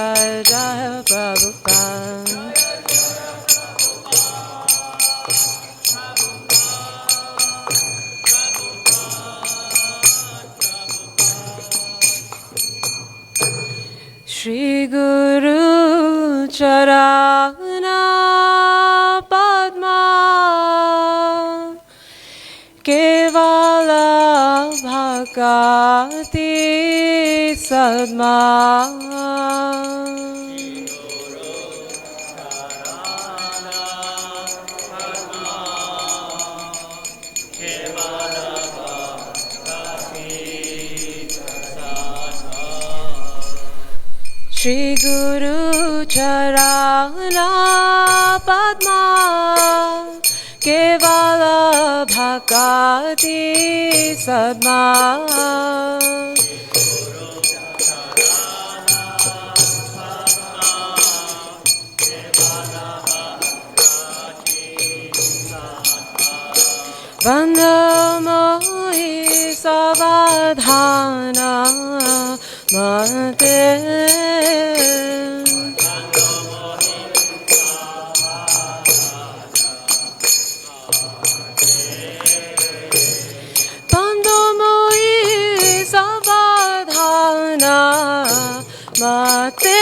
Jaya Jaya Prabhupada. Shri Guru Charana Padma Kevala Bhakati Sadma Shri Guru Charana Padma Kevala Bhakati Sadma Vandamohi Savadhana Mate Vandamohi Savadhana Mate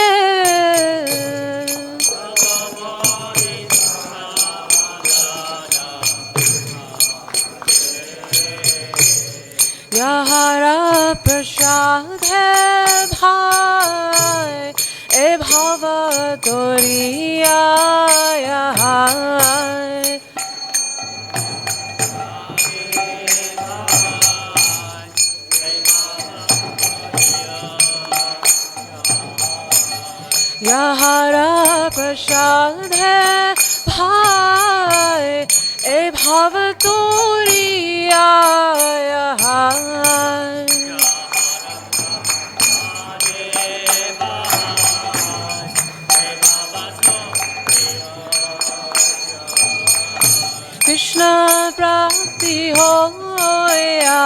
Yahara prasad hai bhai e bhava doriya hai Yahara prasad hai bhai e bhava doriya hai Krishna Prapti hoya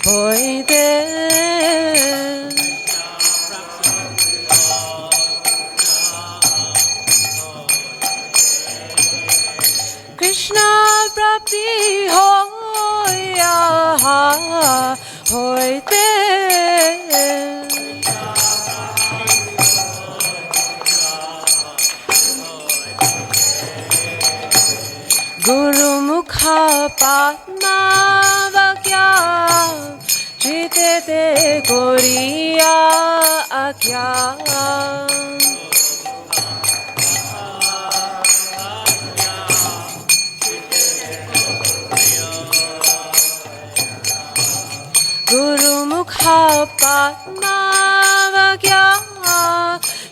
hoite Krishna Prapti hoya hoite Guru Mukha Padma Vakya Chite Te Koriya Akya Guru Mukha Padma Vakya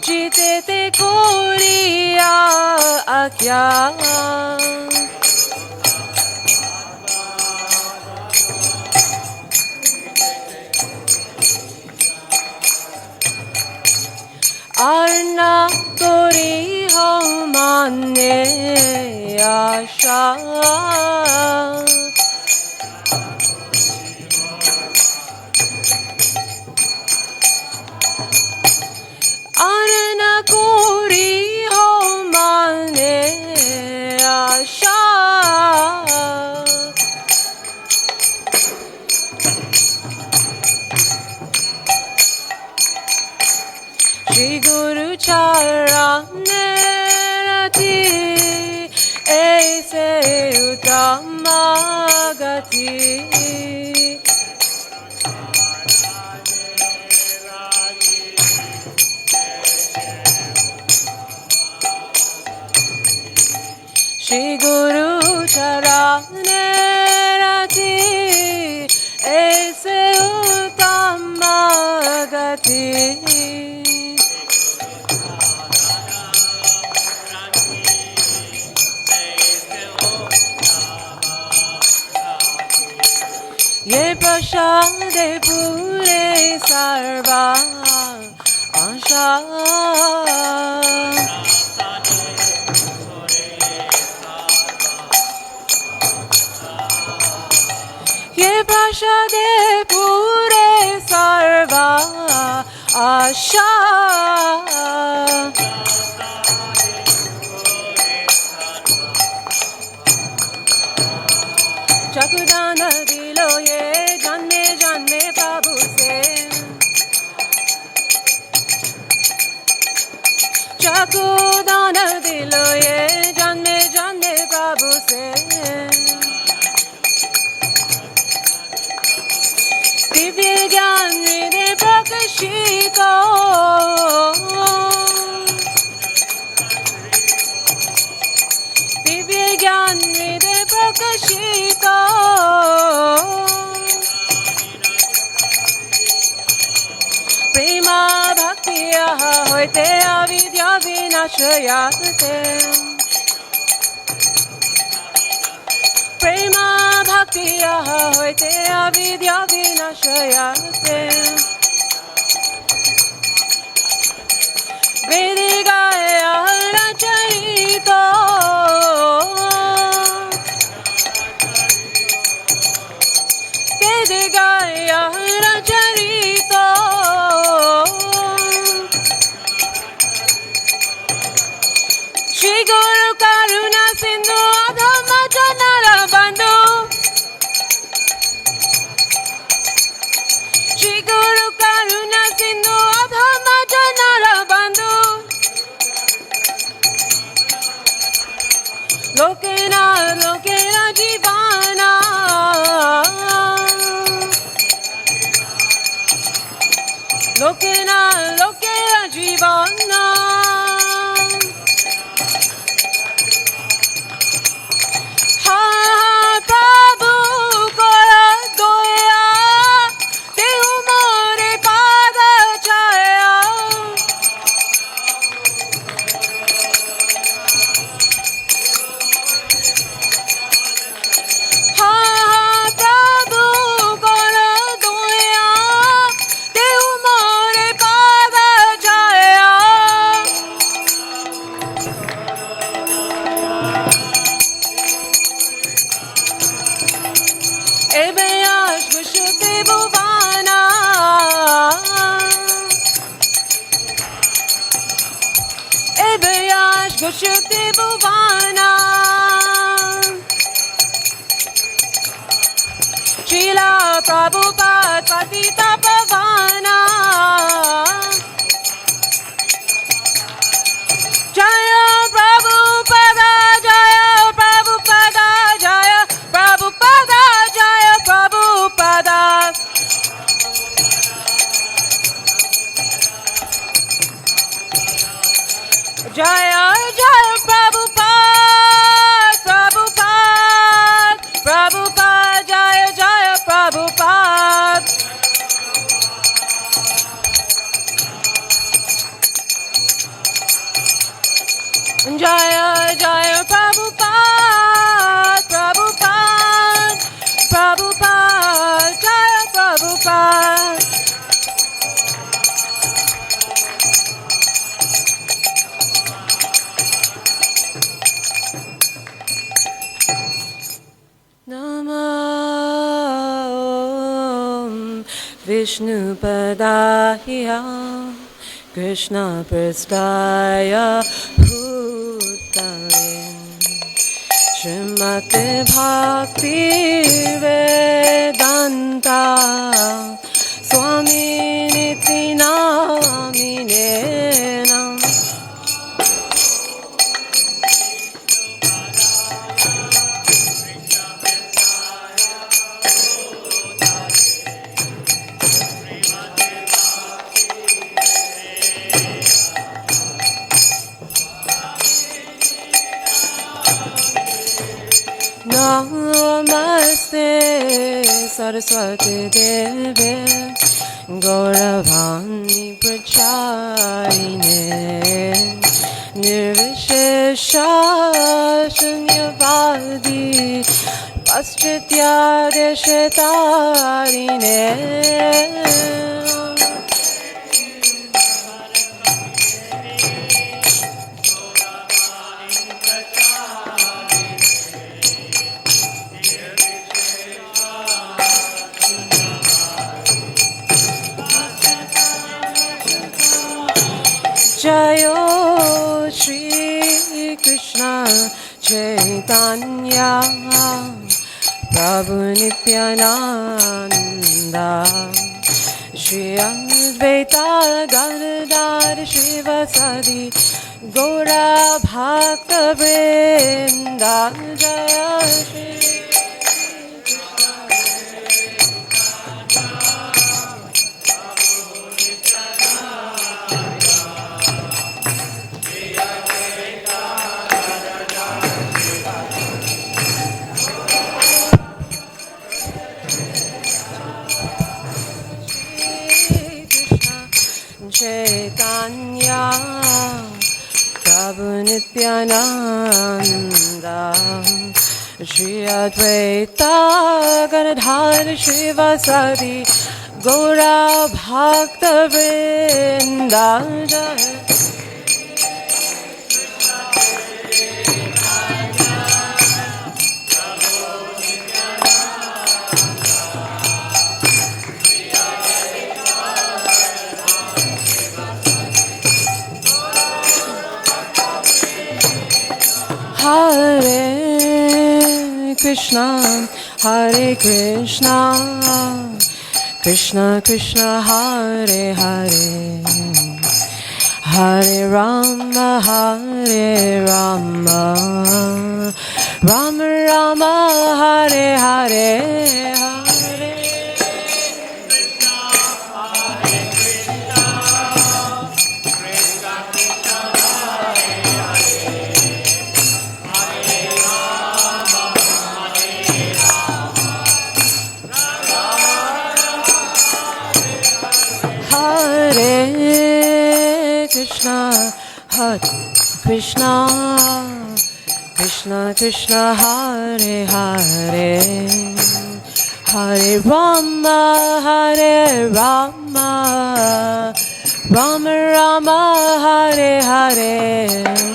Chite Te Koriya Akya Arna Kori Ho Mane Asha Arna Kori Ho Mane Asha Shri Guru Charane Rati Aise Uttama Gati Shri Guru Charane Rati Aise Uttama Gati Ye prasade pure sarva asha Ye prasade pure sarva Asha Chakudana dilo ye janme janme Prabhu se Chakudana dilo ye janme janme Prabhu se Divya Gyan Hriday Prakashito Divya Gyan Hriday Prakashito Prema Bhaktiya Hoite Avidya Vinashayate Prema Bhaktiya Hoite Avidya Vinashayate Vedigaya Racharito Vedigaya Racharito Shri Guru Karuna Sindhu Adhama Janara Bandhu Shri Guru Karuna Sindhu Adhama Janara Bandhu Lokena Lokena Jivana Lokena Lokena Jivana Ha Prabhu Kora Doya Dehu More Pada Chaya Ha Prabhu Kora Doya Dehu More Pada Chaya Ebeyash Vishute Bhuvana Ebeyash Vishute Bhuvana Srila Prabhupada Patita Pavana Jaya Prabhupada Jaya Prabhupada Jaya Prabhupada Jaya Prabhupada Jaya Jaya Prabhupada Prabhupada Prabhupada Jaya Jaya Prabhupada Jaya Jaya Prabhupada Prabhupada Prabhupada Jaya Prabhupada Namo Vishnu Padaya Krishna Prasthaya Bhutale Srimate Bhakti Vedanta Swami Niti Namine Nam Namaste Saraswati Deve Gauravani Pracharine Nirvishesha Shunyavadi Paschitya Deshetarine Jayo Shri Krishna Chaitanya Prabhu Nityananda Shri Advaita Gadadhar Shivasadi Gaura Bhakta Vrinda Jaya Shri Chaitanya Prabhu Nityananda Shri Advaita Gadadhar Shivasadi Gaura Bhakta Vrinda Hare Krishna, Hare Krishna, Krishna Krishna, Hare Hare, Hare Rama, Hare Rama, Rama Rama, Hare Hare, Hare Krishna, Hare Krishna, Krishna Krishna, Hare Hare, Hare Rama, Hare Rama, Rama Rama, Hare Hare.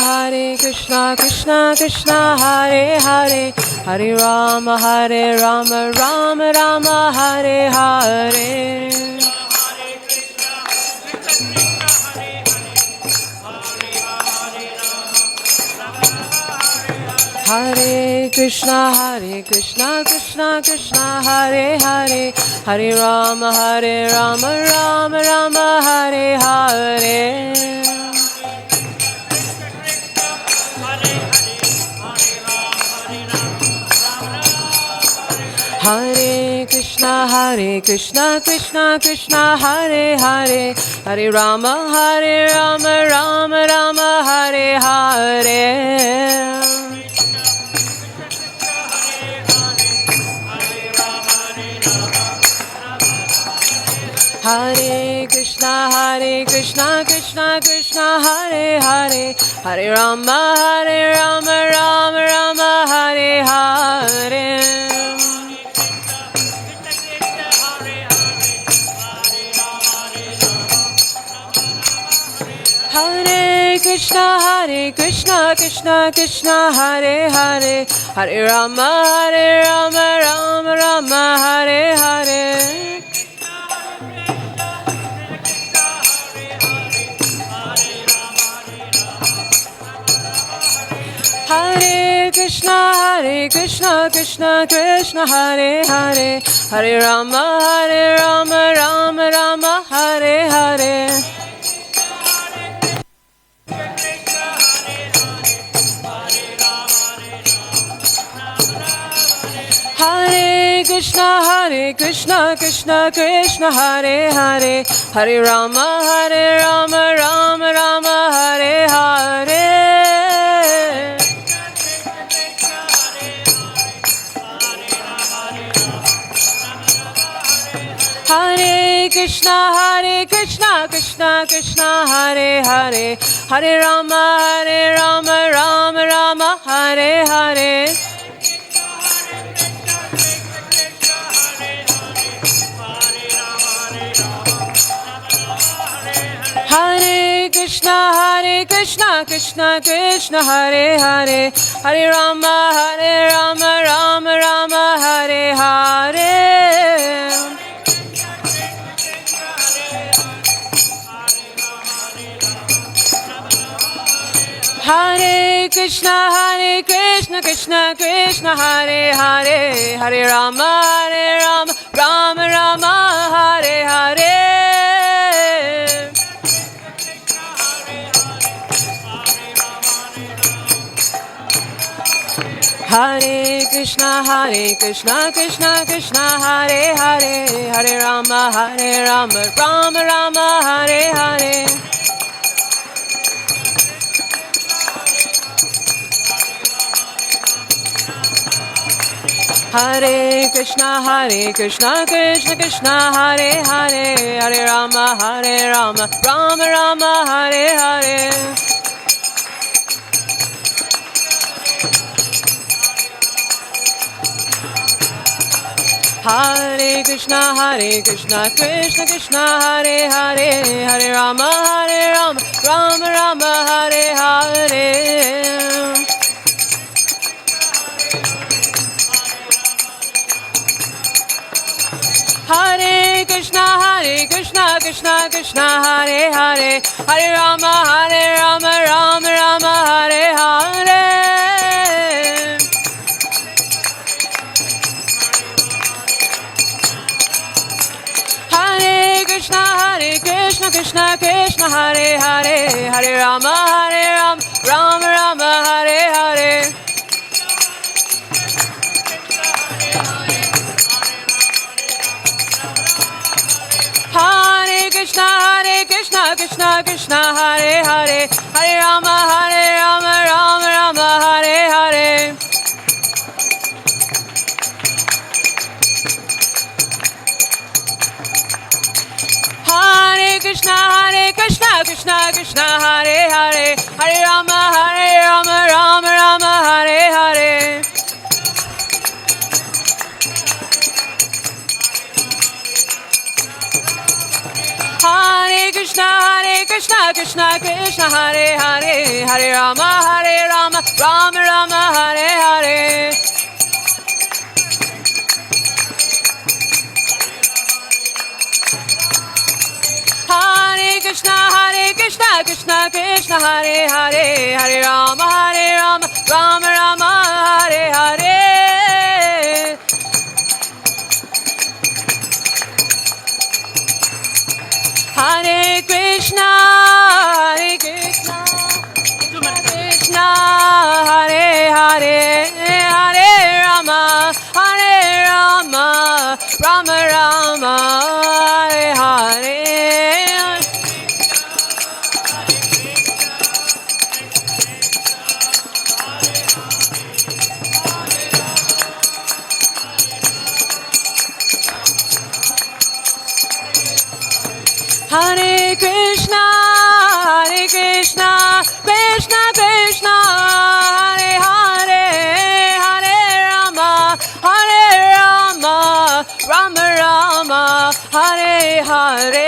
Hare Krishna, Krishna Krishna, Hare Hare, Hare Rama, Hare Rama, Rama Rama, Hare Hare, Hare Hare Krishna, Krishna Krishna, Hare Hare, Hare Rama, Rama Rama, Hare Hare. Hare Krishna, Krishna Krishna, Hare Hare, Hare Rama, Rama Rama, Hare Hare. Hare Krishna, Krishna Krishna, Hare Hare, Hare Rama, Rama Rama, Hare Hare. Hare Krishna, Krishna Krishna, Hare Hare, Hare Rama, Rama Rama, Hare Hare. Hare Krishna, Krishna Hare Hare, Hare Rama, Rama Rama, Hare Hare. Hare Krishna, Krishna Hare Hare, Hare Rama, Rama Hare Hare. Krishna Krishna Hare Hare, Hare Rama Rama Rama Hare Hare. Hare Krishna Krishna Krishna Hare Hare, Hare Rama Rama Rama Hare Hare. Hare Krishna Krishna Krishna Hare Hare, Hare Rama Rama Rama Hare Hare. Hare Krishna Krishna Krishna Hare Hare, Hare Rama Rama Rama Hare Hare. Hare Krishna Krishna Krishna Hare Hare, Hare Rama Rama Rama Hare Hare. Hare Krishna Krishna Krishna Hare Hare, Hare Rama Rama Rama Hare Hare. Hare Krishna Krishna Krishna Hare Hare, Hare Rama Rama Rama Hare Hare. Hare Krishna Krishna Hare Hare, Hare Rama Rama Rama Hare Hare. Hare Krishna Krishna Hare Hare, Hare Rama Rama Hare Hare. Hare Krishna Krishna Hare Hare, Hare Rama Rama Hare Hare. Hare Krishna Krishna Hare Hare, Hare Rama Rama Hare Hare. Hare Krishna Krishna Hare Hare, Hare Rama Rama Hare Hare. Hare Krishna Krishna Hare Hare, Hare Rama Rama Hare Hare. Hare Krishna Krishna Hare Hare, Hare Rama Rama Rama Hare Hare. Hare Krishna Krishna Krishna Hare Hare, Hare Rama Rama Rama Hare Hare.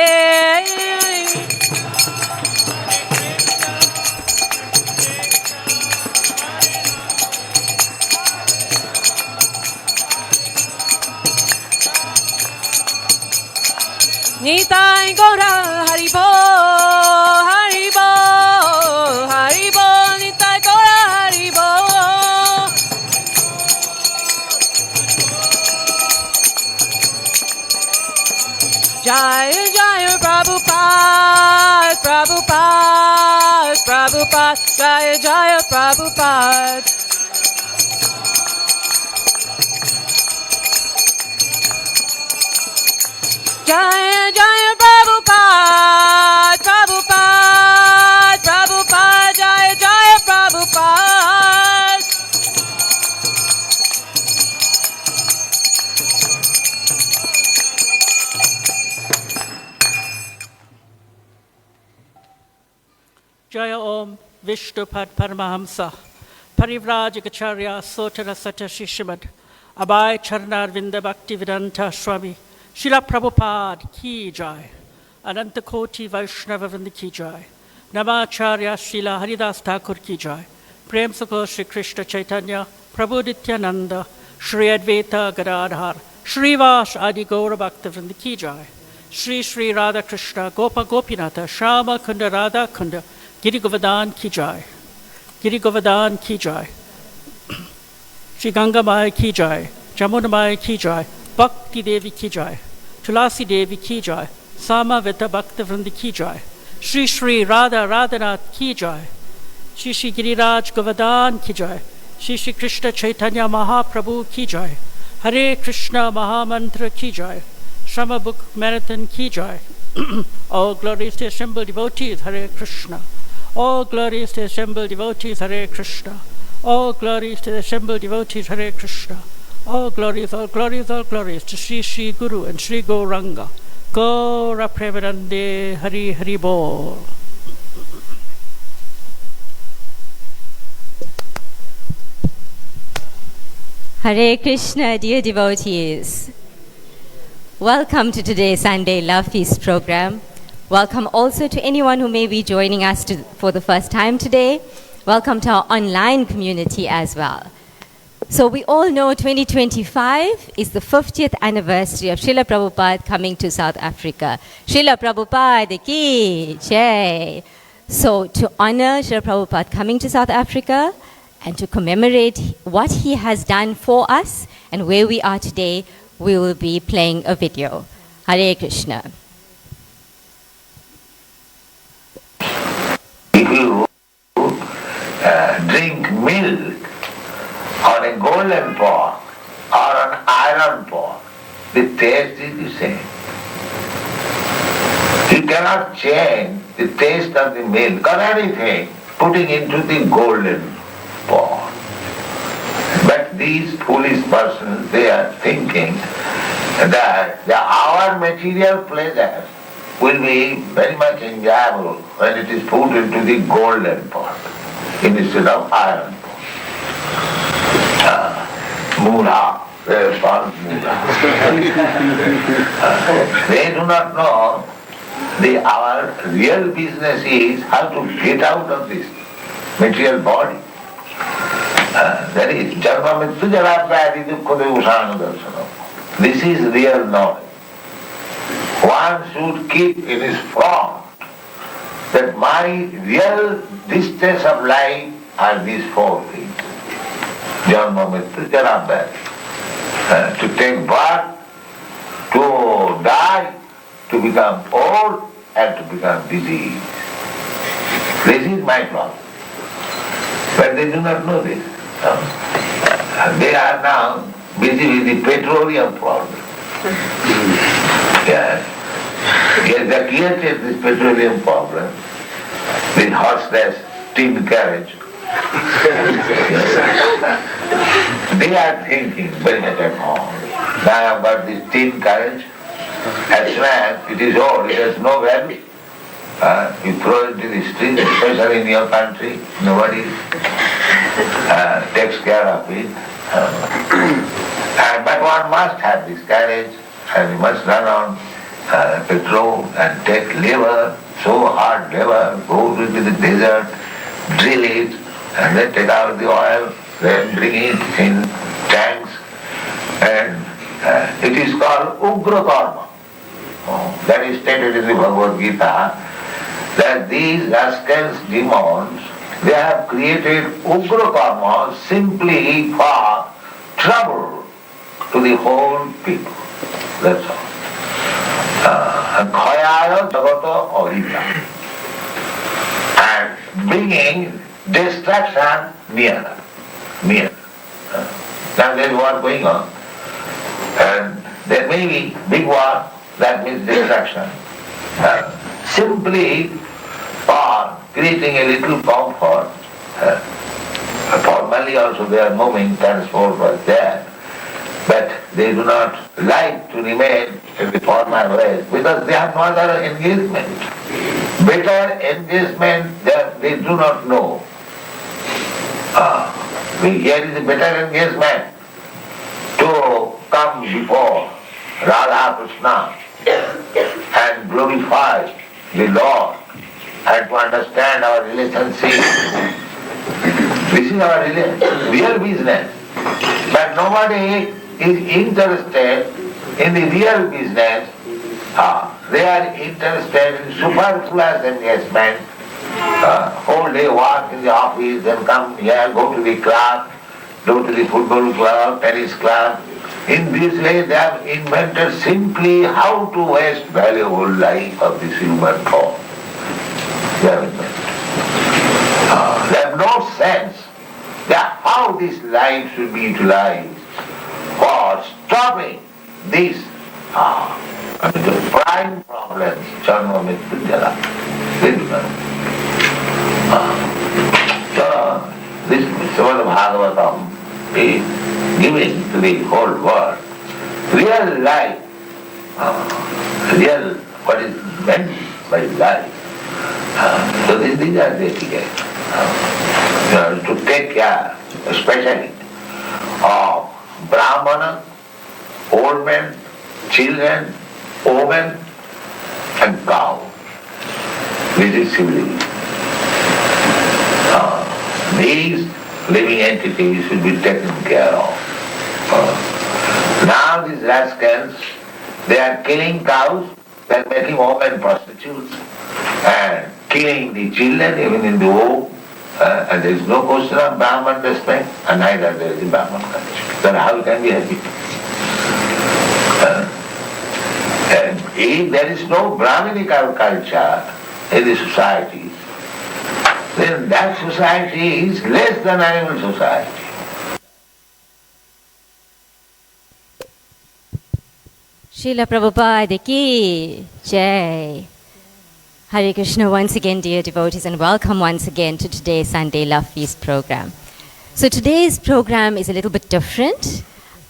Nitai Gaura Haribo, Haribo, Haribo, Nitai Gaura Haribo. Jaya Jaya Prabhupada, Prabhupada, Prabhupada, Jaya Jaya Prabhupada. Jai Jai Prabhupada, Prabhupada, Prabhupada, Jai Jai Prabhupada. Jaya Om Vishnupad Paramahamsa Parivrajagacharya Sotara Sata Shishimad Abhay Charnar Vinda Bhaktivedanta Swami Srila Prabhupada Ki Jai Ananta Koti Vaishnava Vrinda Ki Jai Namacharya Srila Haridas Thakur Ki Jai Prem Sukho Shri Krishna Chaitanya Prabhu Nityananda Shri Advaita Gadadhar Srivas Adi Gaura Bhakta Vrinda Ki Jai Shri Shri Radha Krishna Gopa Gopinatha Shama Kunda Radha Kunda Giri Govardhan Ki Jai, Giri Govardhan Ki Jai, Shri Ganga Mai Ki Jai, Jamuna Mai Ki Jai, Bhakti Devi Ki Jai, Tulasi Devi Ki Jai, Sama Vita Bhakta Vrindi Ki Jai, Shri Shri Radha Radhanath Ki Jai, Shri Shri Giriraj Govardhan Ki Jai, Shri Shri Krishna Chaitanya Mahaprabhu Ki Jai, Hare Krishna Mahamantra Ki Jai, Shama Book Marathon Ki Jai, all glories to assembled devotees, Hare Krishna. All glories to assembled devotees, Hare Krishna. All glories to the assembled devotees, Hare Krishna. All glories, all glories, all glories to Sri Sri Guru and Sri Gauranga. Gaura Premanande Hari Hari Bol. Hare Krishna, dear devotees. Welcome to today's Sunday Love Feast program. Welcome also to anyone who may be joining us for the first time today. Welcome to our online community as well. So we all know 2025 is the 50th anniversary of Srila Prabhupada coming to South Africa. Srila Prabhupada ki jai. So to honor Srila Prabhupada coming to South Africa and to commemorate what he has done for us and where we are today, we will be playing a video. Hare Krishna. If you drink milk on a golden pot or an iron pot, the taste is the same. You cannot change the taste of the milk or anything putting into the golden pot. But these foolish persons, they are thinking that our material pleasures will be very much enjoyable when it is put into the golden pot instead of iron pot. Mula, they are called mula. They do not know our real business is how to get out of this material body. That is Janma Mrityu Jara Vyadhi Dukkha Devusana Darsana. This is real knowledge. One should keep in his front that my real distance of life are these four things. Janma Mrityu Jara Vyadhi. To take birth, to die, to become old, and to become diseased. This is my problem. But they do not know this. They are now busy with the petroleum problem. Yes. They created this petroleum problem with horseless tin carriage. They are thinking very much at home. Now I have got this tin carriage. As soon as it is old, it has no value. You throw it into the street, especially in your country, nobody takes care of it. But one must have this carriage, and you must run on petrol and take labor, so hard labor, go into the desert, drill it, and then take out the oil, then bring it in tanks, and it is called Ugra Karma. That is stated in the Bhagavad Gita, that these rascals, demons, they have created Ugra Karma simply for trouble to the whole people. That's all. Khayaya Jagata Ahita. And bringing destruction near. Now there is war going on. And there may be big war that means destruction. Simply for creating a little comfort. Formally also their moving transport was there, but they do not like to remain in the former ways because they have no other engagement. Better engagement they do not know. Here is a better engagement to come before Radha Krishna and glorify the Lord and to understand our relationship. This is our real business. But nobody is interested in the real business. They are interested in superfluous engagement. Whole day work in the office, then come here, go to the club, go to the football club, tennis club. In this way they have invented simply how to waste valuable life of this human form. They have invented. They have no sense how this life should be utilized for stopping these the prime problems, Janma Mrityu Jara. They do not. So this Srimad Bhagavatam is giving to the whole world real life, real what is meant by life. So these are the etiquette. To take care, especially of Brahmana, old men, children, women, and cow. This is civilization. These living entities should be taken care of. Now these rascals, they are killing cows, they are making women prostitutes, and killing the children even in the womb. And there is no question of Brahman respect, and neither there is a Brahman culture. Then how can we happy? And if there is no Brahminical culture in the society, then that society is less than animal society. Srila Prabhupada ki Jai. Hare Krishna once again, dear devotees, and welcome once again to today's Sunday Love Feast program. So today's program is a little bit different,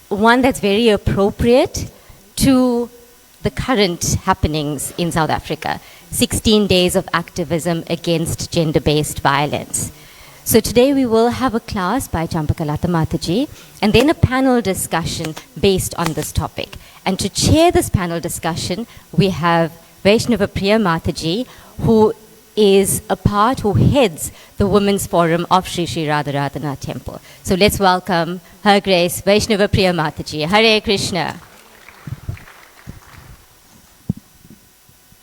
one that's very appropriate to the current happenings in South Africa, 16 days of activism against gender-based violence. So today we will have a class by Champakalata Mataji and then a panel discussion based on this topic. And to chair this panel discussion, we have Vaishnava Priya Mataji, who heads the Women's Forum of Sri Sri Radharadhana Temple. So let's welcome Her Grace Vaishnava Priya Mataji. Hare Krishna.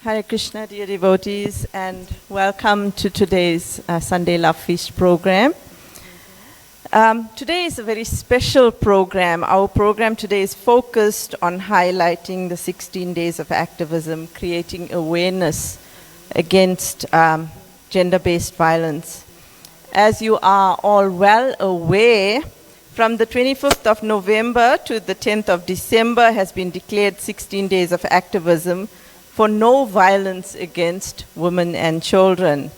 Hare Krishna, dear devotees, and welcome to today's Sunday Love Feast program. Today is a very special program. Our program today is focused on highlighting the 16 days of activism, creating awareness against gender-based violence. As you are all well aware, from the 25th of November to the 10th of December has been declared 16 days of activism for no violence against women and children.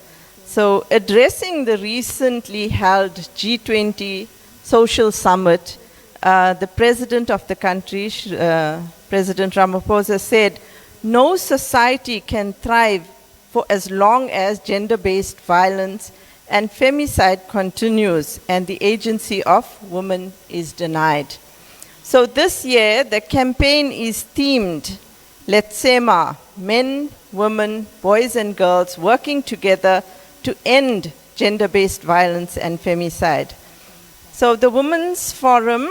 So addressing the recently held G20 social summit, the president of the country, President Ramaphosa, said, no society can thrive for as long as gender-based violence and femicide continues and the agency of women is denied. So this year, the campaign is themed, Letsema, men, women, boys and girls working together to end gender-based violence and femicide. So the Women's Forum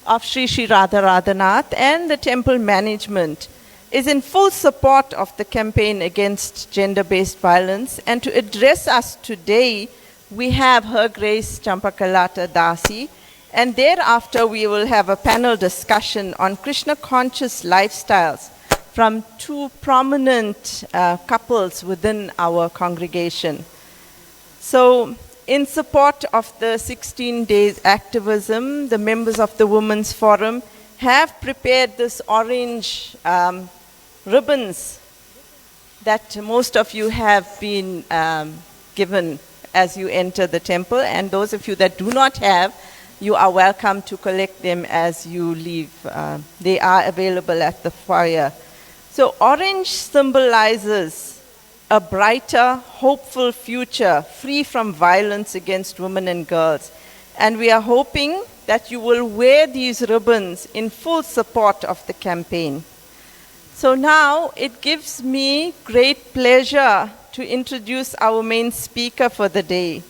of Sri Sri Radharadhanath and the temple management is in full support of the campaign against gender-based violence. And to address us today, we have Her Grace Champakalata Dasi, and thereafter we will have a panel discussion on Krishna-conscious lifestyles from two prominent couples within our congregation. So, in support of the 16 days activism, the members of the Women's Forum have prepared this orange ribbons that most of you have been given as you enter the temple, and those of you that do not have, you are welcome to collect them as you leave. They are available at the foyer. So orange symbolizes a brighter, hopeful future, free from violence against women and girls. And we are hoping that you will wear these ribbons in full support of the campaign. So now it gives me great pleasure to introduce our main speaker for the day.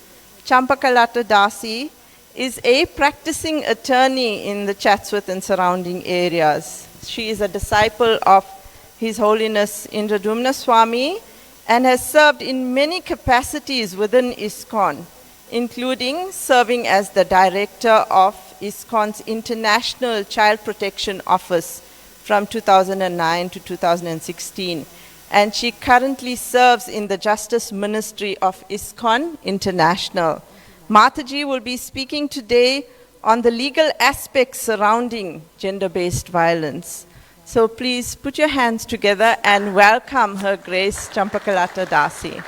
Champakalata Dasi is a practicing attorney in the Chatsworth and surrounding areas. She is a disciple of His Holiness Indradumna Swami and has served in many capacities within ISKCON, including serving as the director of ISKCON's International Child Protection Office from 2009 to 2016. And she currently serves in the Justice Ministry of ISKCON International. Mataji will be speaking today on the legal aspects surrounding gender-based violence. So please put your hands together and welcome Her Grace Champakalata Dasi.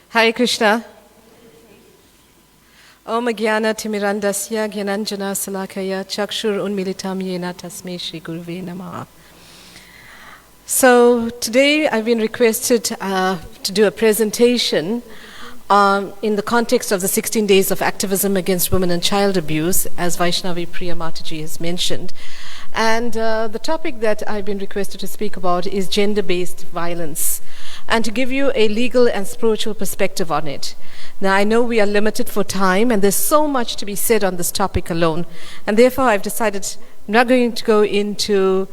Hare Krishna. Om Jnana Timirandasya Jnananjana Salakaya Chakshur Unmilitam Yena Tasmai Shri Guruve Namaha. So today I've been requested to do a presentation in the context of the 16 days of activism against women and child abuse, as Vaishnavi Priya Mataji has mentioned. And the topic that I've been requested to speak about is gender-based violence, and to give you a legal and spiritual perspective on it. Now, I know we are limited for time, and there's so much to be said on this topic alone, and therefore I've decided I'm not going to go into,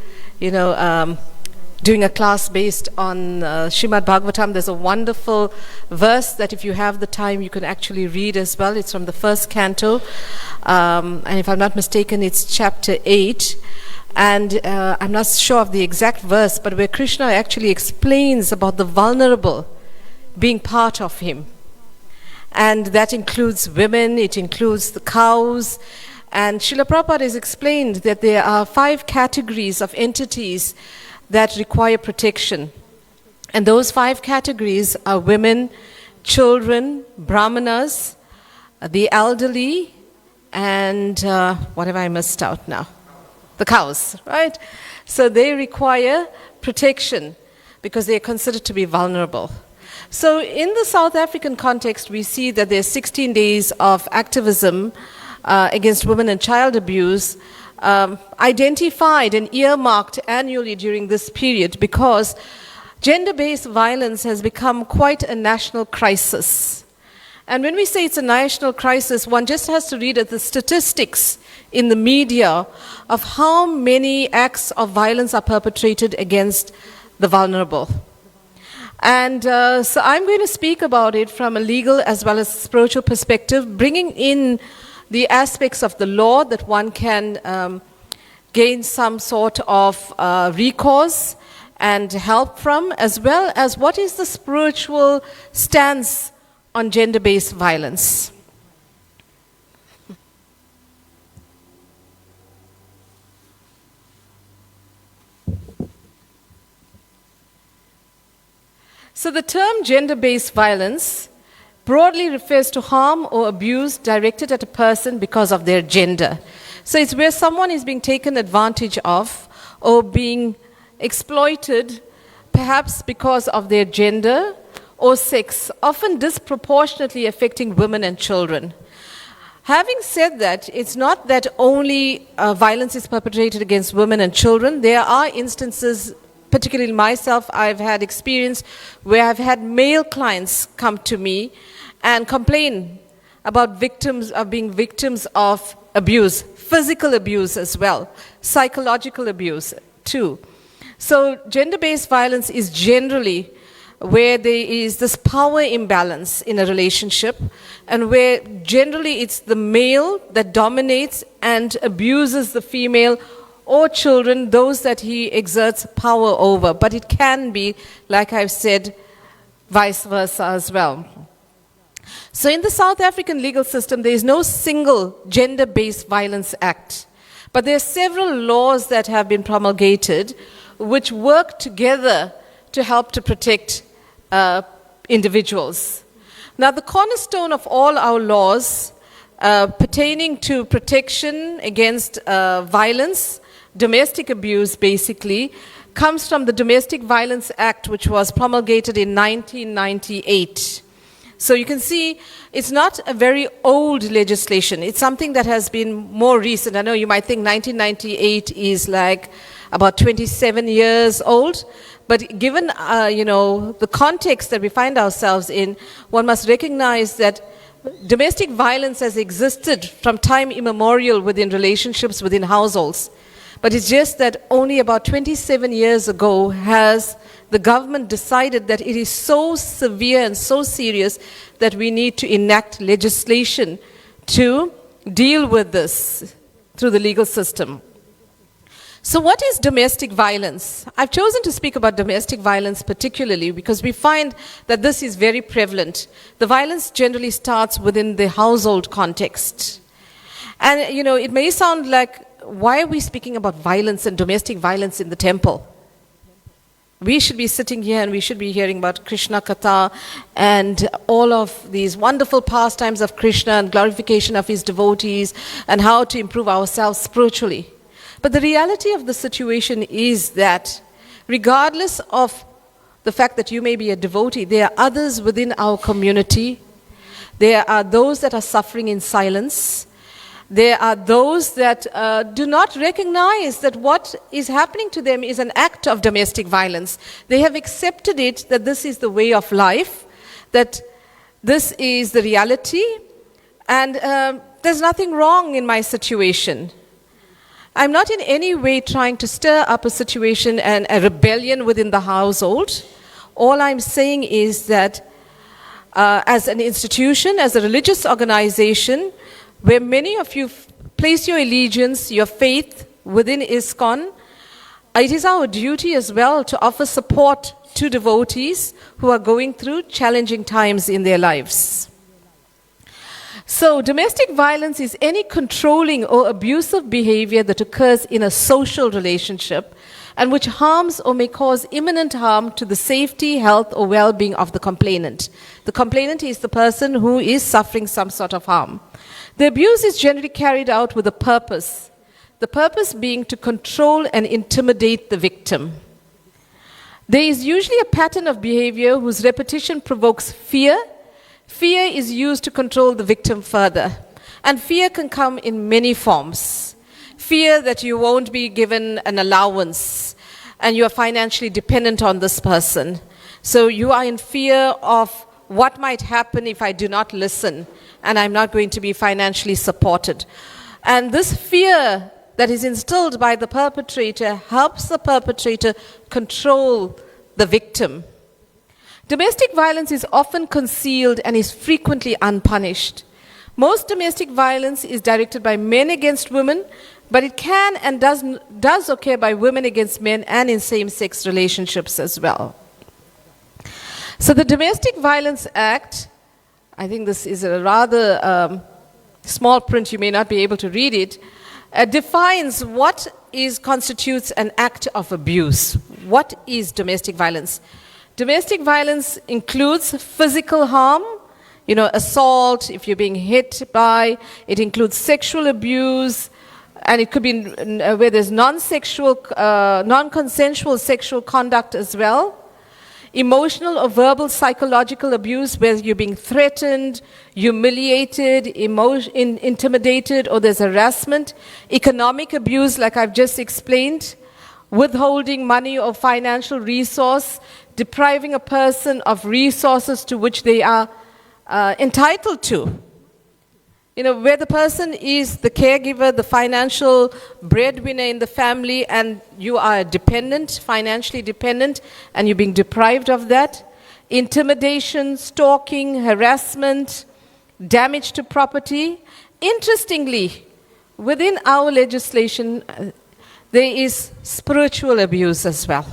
doing a class based on Srimad Bhagavatam. There's a wonderful verse that if you have the time, you can actually read as well. It's from the first canto, and if I'm not mistaken, it's chapter 8. And I'm not sure of the exact verse, but where Krishna actually explains about the vulnerable being part of him. And that includes women, it includes the cows. And Srila Prabhupada has explained that there are 5 categories of entities that require protection. And those 5 categories are women, children, brahmanas, the elderly, and what have I missed out now? The cows, right? So they require protection because they are considered to be vulnerable. So in the South African context, we see that there are 16 days of activism against women and child abuse identified and earmarked annually during this period because gender-based violence has become quite a national crisis. And when we say it's a national crisis, one just has to read at the statistics in the media of how many acts of violence are perpetrated against the vulnerable. And so I'm going to speak about it from a legal as well as spiritual perspective, bringing in the aspects of the law that one can gain some sort of recourse and help from, as well as what is the spiritual stance on gender-based violence. So the term gender-based violence broadly refers to harm or abuse directed at a person because of their gender. So it's where someone is being taken advantage of or being exploited, perhaps because of their gender or sex, often disproportionately affecting women and children. Having said that, it's not that only violence is perpetrated against women and children. There are instances particularly myself, I've had experience where I've had male clients come to me and complain about being victims of abuse, physical abuse as well, psychological abuse too. So gender-based violence is generally where there is this power imbalance in a relationship, and where generally it's the male that dominates and abuses the female or children, those that he exerts power over. But it can be, like I've said, vice versa as well. So in the South African legal system, there is no single gender-based violence act. But there are several laws that have been promulgated which work together to help to protect individuals. Now, the cornerstone of all our laws pertaining to protection against violence, domestic abuse basically, comes from the Domestic Violence Act, which was promulgated in 1998. So you can see it's not a very old legislation. It's something that has been more recent. I know you might think 1998 is like about 27 years old, but given the context that we find ourselves in, one must recognize that domestic violence has existed from time immemorial within relationships, within households. But it's just that only about 27 years ago has the government decided that it is so severe and so serious that we need to enact legislation to deal with this through the legal system. So what is domestic violence? I've chosen to speak about domestic violence particularly because we find that this is very prevalent. The violence generally starts within the household context. And, it may sound like, why are we speaking about violence and domestic violence in the temple? We should be sitting here and we should be hearing about Krishna Katha and all of these wonderful pastimes of Krishna and glorification of his devotees and how to improve ourselves spiritually. But the reality of the situation is that regardless of the fact that you may be a devotee, there are others within our community. There are those that are suffering in silence. There are those that do not recognize that what is happening to them is an act of domestic violence. They have accepted it, that this is the way of life, that this is the reality, and there's nothing wrong in my situation. I'm not in any way trying to stir up a situation and a rebellion within the household. All I'm saying is that as an institution, as a religious organization, where many of you place your allegiance, your faith within ISKCON, it is our duty as well to offer support to devotees who are going through challenging times in their lives. So, domestic violence is any controlling or abusive behavior that occurs in a social relationship and which harms or may cause imminent harm to the safety, health, or well-being of the complainant. The complainant is the person who is suffering some sort of harm. The abuse is generally carried out with a purpose, the purpose being to control and intimidate the victim. There is usually a pattern of behavior whose repetition provokes fear. Fear is used to control the victim further. And fear can come in many forms. Fear that you won't be given an allowance and you are financially dependent on this person. So you are in fear of what might happen if I do not listen and I'm not going to be financially supported. And this fear that is instilled by the perpetrator helps the perpetrator control the victim. Domestic violence is often concealed and is frequently unpunished. Most domestic violence is directed by men against women, but it can and does occur by women against men and in same-sex relationships as well. So the Domestic Violence Act, I think this is a rather small print, you may not be able to read it, defines what constitutes an act of abuse. What is domestic violence? Domestic violence includes physical harm, assault, if you're being hit by, it includes sexual abuse, and it could be where there's non-consensual sexual conduct as well. Emotional or verbal psychological abuse, where you're being threatened, humiliated, intimidated, or there's harassment. Economic abuse, like I've just explained, withholding money or financial resource, depriving a person of resources to which they are entitled to. You know, where the person is the caregiver, the financial breadwinner in the family, and you are dependent, financially dependent, and you're being deprived of that. Intimidation, stalking, harassment, damage to property. Interestingly, within our legislation, there is spiritual abuse as well.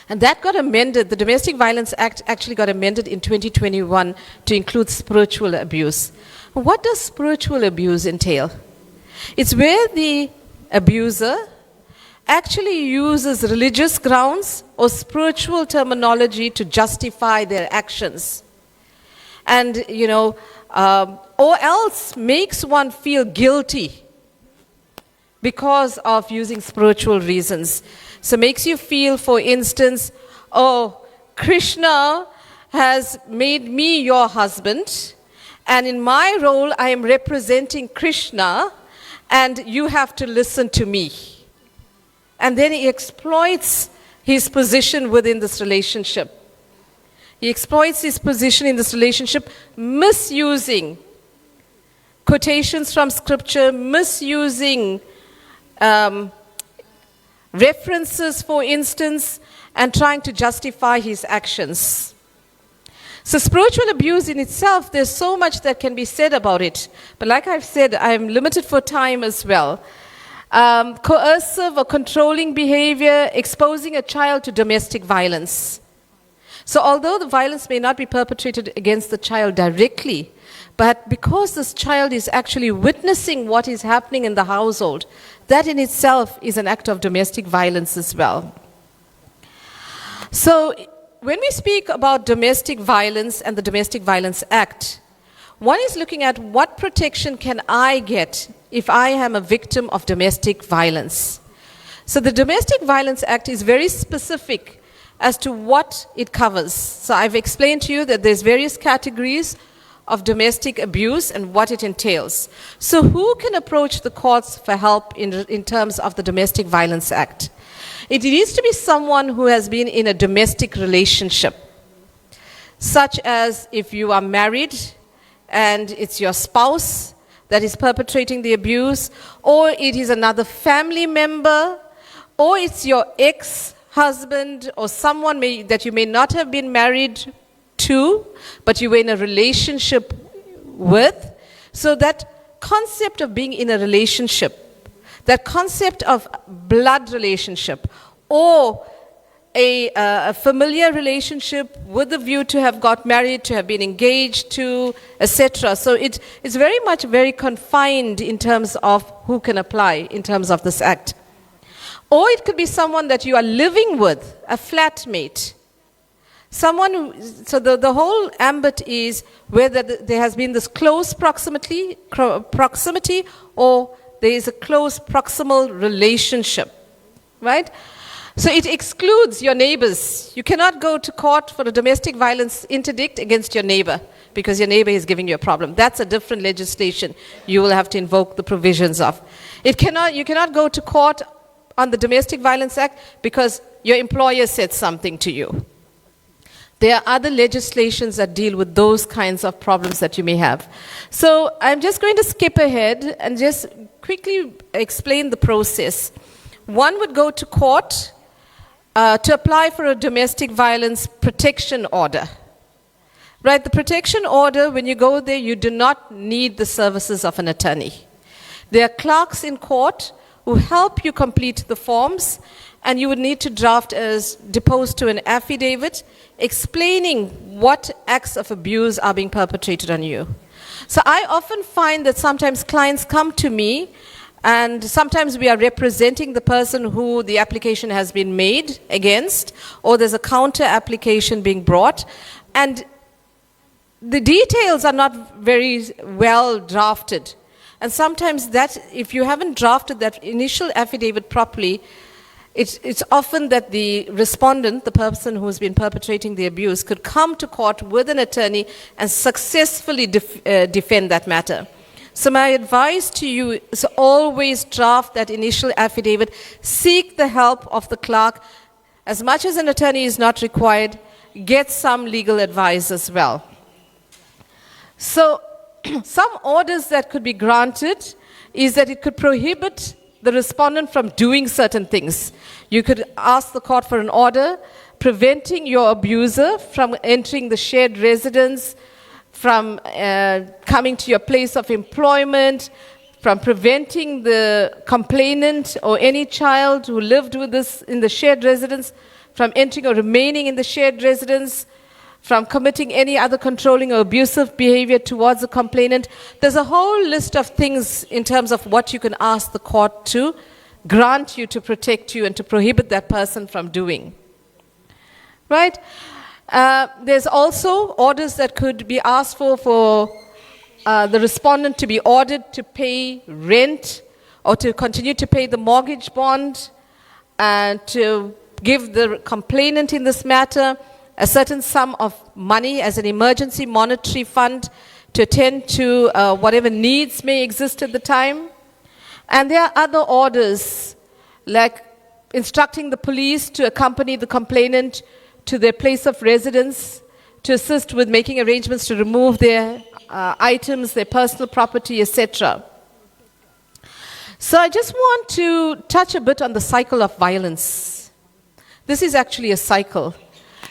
And that got amended. The Domestic Violence Act actually got amended in 2021 to include spiritual abuse. What does spiritual abuse entail? It's where the abuser actually uses religious grounds or spiritual terminology to justify their actions. And, you know, or else makes one feel guilty because of using spiritual reasons. So makes you feel, for instance, oh, Krishna has made me your husband, and in my role, I am representing Krishna, and you have to listen to me. And then he exploits his position within this relationship. He exploits his position in this relationship, misusing quotations from scripture, misusing references, for instance, and trying to justify his actions. So spiritual abuse in itself, there's so much that can be said about it. But like I've said, I'm limited for time as well. Coercive or controlling behavior, exposing a child to domestic violence. So although the violence may not be perpetrated against the child directly, but because this child is actually witnessing what is happening in the household, that in itself is an act of domestic violence as well. So when we speak about domestic violence and the Domestic Violence Act, one is looking at what protection can I get if I am a victim of domestic violence. So the Domestic Violence Act is very specific as to what it covers. So I've explained to you that there's various categories of domestic abuse and what it entails. So who can approach the courts for help in terms of the Domestic Violence Act? It needs to be someone who has been in a domestic relationship, such as if you are married and it's your spouse that is perpetrating the abuse, or it is another family member, or it's your ex-husband or someone that you may not have been married to, but you were in a relationship with. So that concept of being in a relationship, that concept of blood relationship, or a familiar relationship with the view to have got married, to have been engaged to, etc. So it's very much very confined in terms of who can apply in terms of this act. Or it could be someone that you are living with, a flatmate. Someone who, so the whole ambit is whether there has been this close proximity, or there is a close proximal relationship, right? So it excludes your neighbors. You cannot go to court for a domestic violence interdict against your neighbor because your neighbor is giving you a problem. That's a different legislation you will have to invoke the provisions of. You cannot go to court on the Domestic Violence Act because your employer said something to you. There are other legislations that deal with those kinds of problems that you may have. So I'm just going to skip ahead and just quickly explain the process. One would go to court to apply for a domestic violence protection order. Right, the protection order, when you go there, you do not need the services of an attorney. There are clerks in court who help you complete the forms, and you would need to draft as deposed to an affidavit explaining what acts of abuse are being perpetrated on you. So I often find that sometimes clients come to me, and sometimes we are representing the person who the application has been made against, or there's a counter application being brought, and the details are not very well drafted. And sometimes that, if you haven't drafted that initial affidavit properly, it's often that the respondent, the person who's been perpetrating the abuse, could come to court with an attorney and successfully defend that matter. So my advice to you is always draft that initial affidavit. Seek the help of the clerk. As much as an attorney is not required, get some legal advice as well. So some orders that could be granted is that it could prohibit the respondent from doing certain things. You could ask the court for an order preventing your abuser from entering the shared residence, from coming to your place of employment, from preventing the complainant or any child who lived with this in the shared residence from entering or remaining in the shared residence, from committing any other controlling or abusive behavior towards the complainant. There's a whole list of things in terms of what you can ask the court to grant you to protect you and to prohibit that person from doing. Right? There's also orders that could be asked for the respondent to be ordered to pay rent or to continue to pay the mortgage bond and to give the complainant in this matter a certain sum of money as an emergency monetary fund to attend to whatever needs may exist at the time. And there are other orders like instructing the police to accompany the complainant to their place of residence, to assist with making arrangements to remove their items, their personal property, etc. So I just want to touch a bit on the cycle of violence. This is actually a cycle.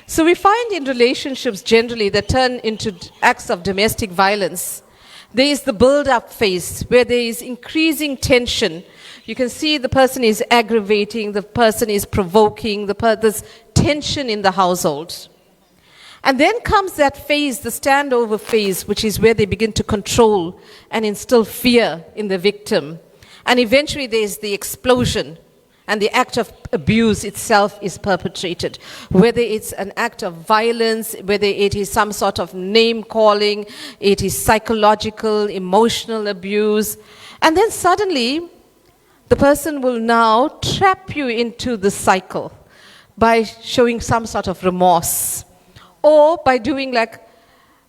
So we find in relationships generally that turn into acts of domestic violence, there is the build-up phase where there is increasing tension. You can see the person is aggravating, the person is provoking, there's tension in the household. And then comes that phase, the standover phase, which is where they begin to control and instill fear in the victim. And eventually there's the explosion, and the act of abuse itself is perpetrated. Whether it's an act of violence, whether it is some sort of name-calling, it is psychological, emotional abuse. And then suddenly, the person will now trap you into the cycle by showing some sort of remorse, or by doing like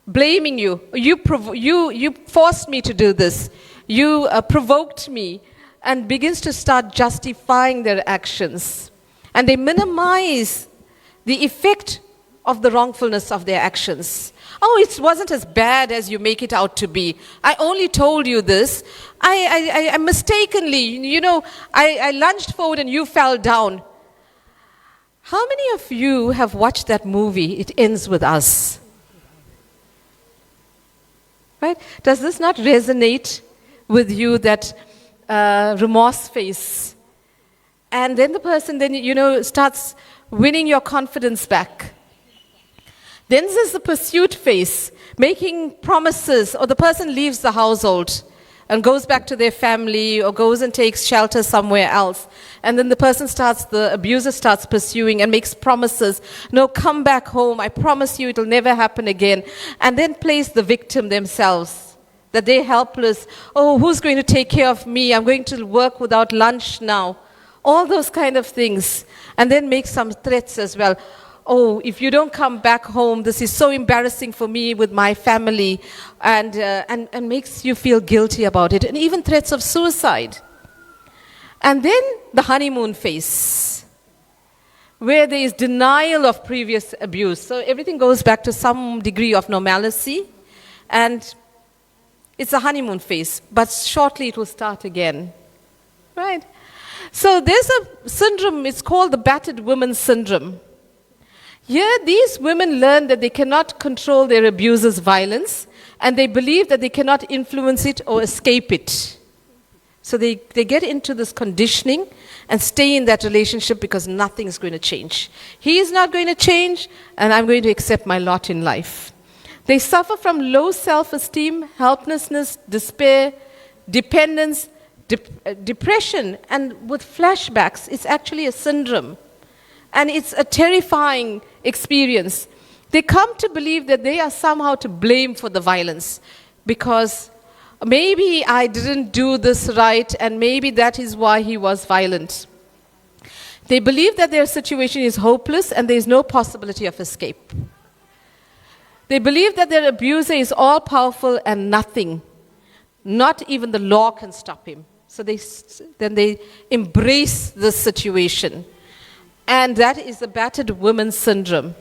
blaming you. You forced me to do this. You provoked me, and begins to start justifying their actions. And they minimize the effect of the wrongfulness of their actions. Oh, it wasn't as bad as you make it out to be. I only told you this. I mistakenly, I lunged forward and you fell down. How many of you have watched that movie, It Ends With Us? Right? Does this not resonate with you, that remorse face? And then the person starts winning your confidence back. Then there's the pursuit phase, making promises, or the person leaves the household and goes back to their family or goes and takes shelter somewhere else. And then the abuser starts pursuing and makes promises. No, come back home. I promise you it'll never happen again. And then plays the victim themselves, that they're helpless. Oh, who's going to take care of me? I'm going to work without lunch now. All those kind of things. And then make some threats as well. Oh, if you don't come back home, this is so embarrassing for me with my family, and makes you feel guilty about it, and even threats of suicide. And then the honeymoon phase, where there is denial of previous abuse. So everything goes back to some degree of normalcy, and it's a honeymoon phase, but shortly it will start again, right? So there's a syndrome, it's called the battered woman syndrome. Here, these women learn that they cannot control their abuser's violence, and they believe that they cannot influence it or escape it. So they get into this conditioning and stay in that relationship because nothing is going to change. He is not going to change, and I'm going to accept my lot in life. They suffer from low self-esteem, helplessness, despair, dependence, depression, and with flashbacks. It's actually a syndrome. And it's a terrifying experience. They come to believe that they are somehow to blame for the violence, because maybe I didn't do this right, and maybe that is why he was violent. They believe that their situation is hopeless and there is no possibility of escape. They believe that their abuser is all-powerful and nothing. Not even the law can stop him. So then they embrace the situation. And that is the battered woman syndrome.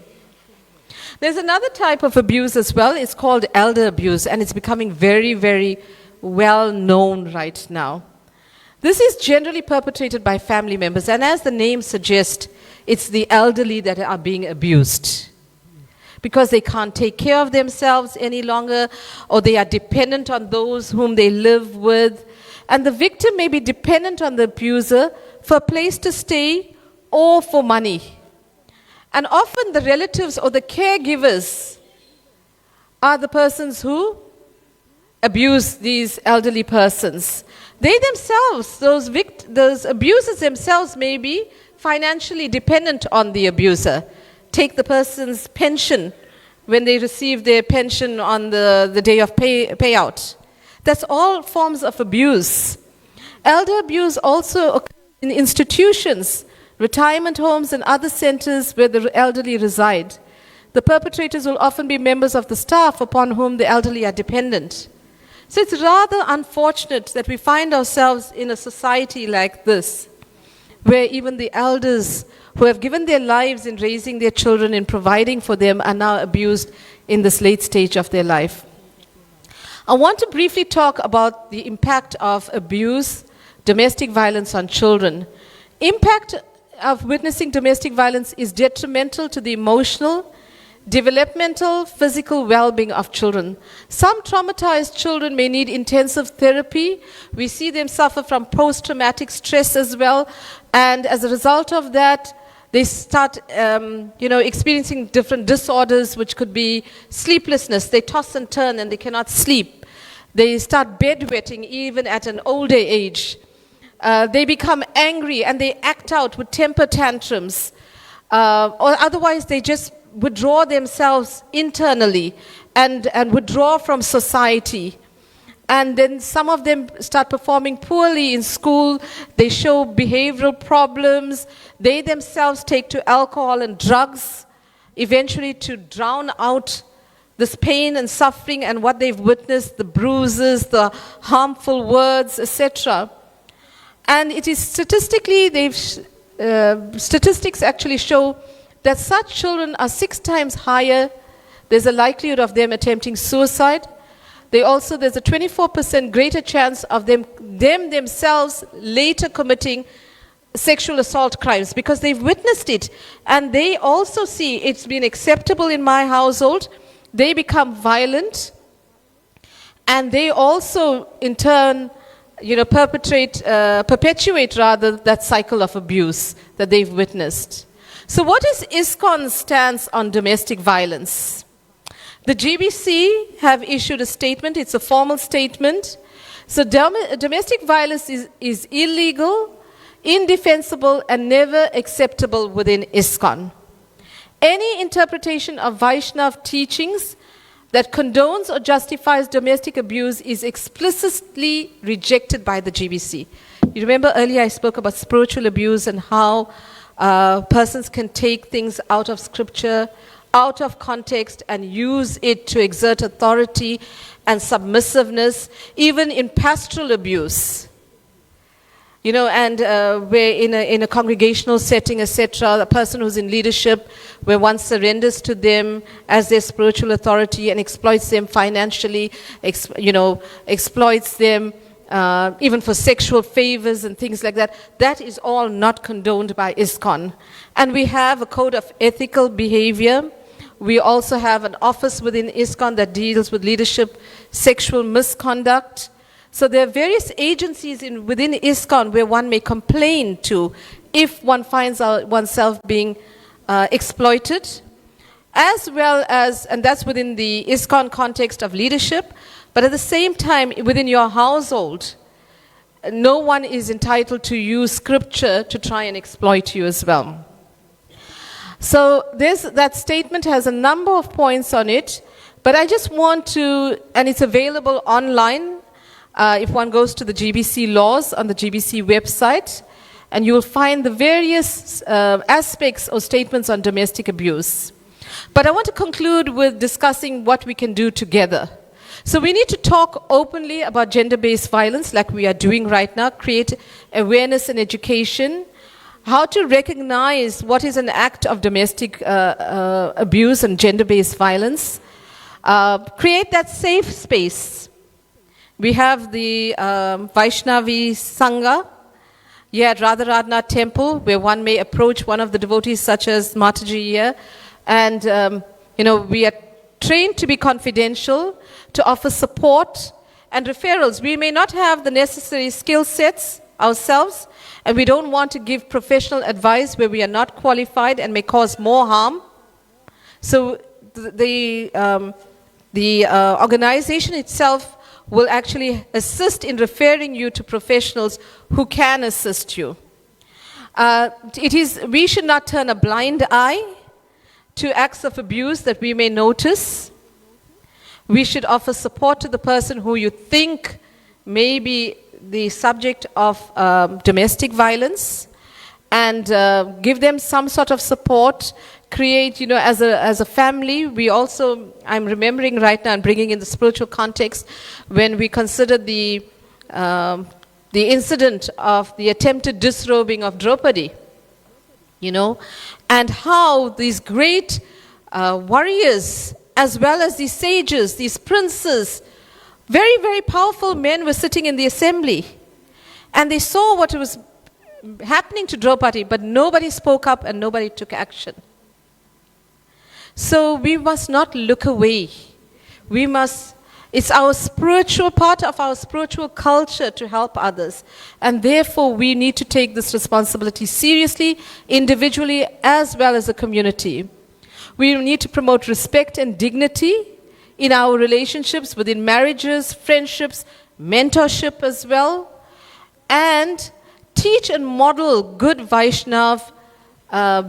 There's another type of abuse as well. It's called elder abuse, and it's becoming very, very well known right now. This is generally perpetrated by family members, and as the name suggests, it's the elderly that are being abused because they can't take care of themselves any longer, or they are dependent on those whom they live with. And the victim may be dependent on the abuser for a place to stay or for money. And often the relatives or the caregivers are the persons who abuse these elderly persons. They themselves, those abusers themselves may be financially dependent on the abuser. Take the person's pension when they receive their pension on the day of payout. That's all forms of abuse. Elder abuse also occurs in institutions, retirement homes, and other centers where the elderly reside. The perpetrators will often be members of the staff upon whom the elderly are dependent. So it's rather unfortunate that we find ourselves in a society like this, where even the elders who have given their lives in raising their children and providing for them are now abused in this late stage of their life. I want to briefly talk about the impact of abuse, domestic violence on children. Impact of witnessing domestic violence is detrimental to the emotional, developmental, physical well-being of children. Some traumatized children may need intensive therapy. We see them suffer from post-traumatic stress as well, and as a result of that, they start experiencing different disorders, which could be sleeplessness. They toss and turn and they cannot sleep. They start bedwetting even at an older age. They become angry and they act out with temper tantrums, or otherwise they just withdraw themselves internally and withdraw from society. And then some of them start performing poorly in school. They show behavioral problems. They themselves take to alcohol and drugs, eventually to drown out this pain and suffering and what they've witnessed, the bruises, the harmful words, etc. And it is statistically, statistics actually show that such children are 6 times higher. There's a likelihood of them attempting suicide. There's a 24% greater chance of them themselves later committing sexual assault crimes because they've witnessed it. And they also see it's been acceptable in my household. They become violent. And they also, in turn, perpetuate that cycle of abuse that they've witnessed. So what is ISKCON's stance on domestic violence? The GBC have issued a statement. It's a formal statement. So domestic violence is illegal, indefensible, and never acceptable within ISKCON. Any interpretation of Vaishnav teachings that condones or justifies domestic abuse is explicitly rejected by the GBC. You remember earlier I spoke about spiritual abuse and how persons can take things out of scripture, out of context, and use it to exert authority and submissiveness, even in pastoral abuse. And where in a congregational setting, etc., the person who's in leadership, where one surrenders to them as their spiritual authority and exploits them financially, exploits them even for sexual favors and things like that. That is all not condoned by ISKCON. And we have a code of ethical behavior. We also have an office within ISKCON that deals with leadership, sexual misconduct. So there are various agencies within ISKCON where one may complain to if one finds oneself being exploited, as well as, and that's within the ISKCON context of leadership, but at the same time, within your household, no one is entitled to use scripture to try and exploit you as well. So that statement has a number of points on it, but I just want to, and it's available online if one goes to the GBC laws on the GBC website, and you will find the various aspects or statements on domestic abuse. But I want to conclude with discussing what we can do together. So we need to talk openly about gender-based violence like we are doing right now, create awareness and education, how to recognize what is an act of domestic abuse and gender-based violence, create that safe space. We have the Vaishnavi Sangha here at Radharadhanath Temple, where one may approach one of the devotees such as Mataji here, and we are trained to be confidential, to offer support and referrals. We may not have the necessary skill sets ourselves, and we don't want to give professional advice where we are not qualified and may cause more harm. So the organization itself will actually assist in referring you to professionals who can assist you. We should not turn a blind eye to acts of abuse that we may notice. We should offer support to the person who you think may be the subject of domestic violence, and give them some sort of support. Create, as a family, I'm remembering right now and bringing in the spiritual context when we consider the incident of the attempted disrobing of Draupadi, and how these great warriors, as well as these sages, these princes, very, very powerful men were sitting in the assembly, and they saw what was happening to Draupadi, but nobody spoke up and nobody took action. So we must not look away. It's our spiritual part of our spiritual culture to help others. And therefore, we need to take this responsibility seriously, individually, as well as a community. We need to promote respect and dignity in our relationships, within marriages, friendships, mentorship as well. And teach and model good Vaishnav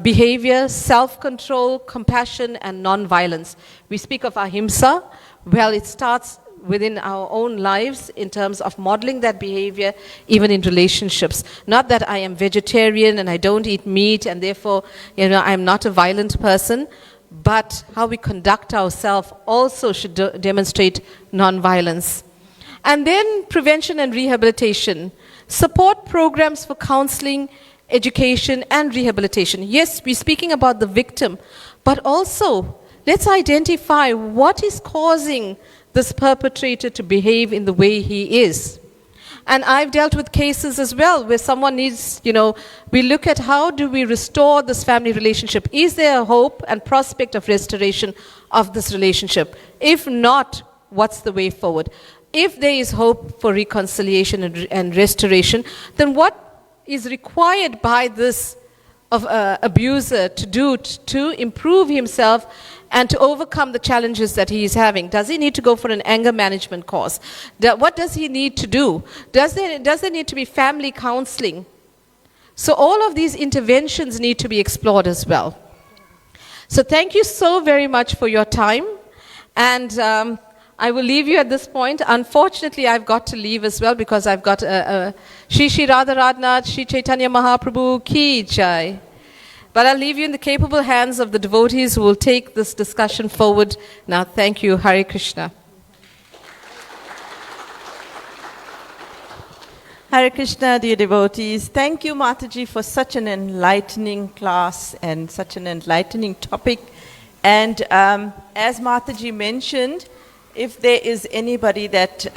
behavior, self-control, compassion, and non-violence. We speak of ahimsa. Well, it starts within our own lives in terms of modeling that behavior, even in relationships. Not that I am vegetarian and I don't eat meat and therefore, I'm not a violent person, but how we conduct ourselves also should demonstrate non-violence. And then prevention and rehabilitation. Support programs for counseling, education, and rehabilitation. Yes, we're speaking about the victim, but also let's identify what is causing this perpetrator to behave in the way he is. And I've dealt with cases as well where someone needs, we look at how do we restore this family relationship. Is there a hope and prospect of restoration of this relationship? If not, what's the way forward? If there is hope for reconciliation and restoration, then what is required by this abuser to do to improve himself and to overcome the challenges that he is having? Does he need to go for an anger management course? What does he need to do? Does there need to be family counseling? So all of these interventions need to be explored as well. So thank you so very much for your time. And I will leave you at this point. Unfortunately, I've got to leave as well because I've got Shri Shri Radharadhanath, Shri Chaitanya Mahaprabhu Ki Jai. But I'll leave you in the capable hands of the devotees who will take this discussion forward. Now, thank you. Hare Krishna. Hare Krishna, dear devotees. Thank you, Mataji, for such an enlightening class and such an enlightening topic. And as Mataji mentioned, if there is anybody that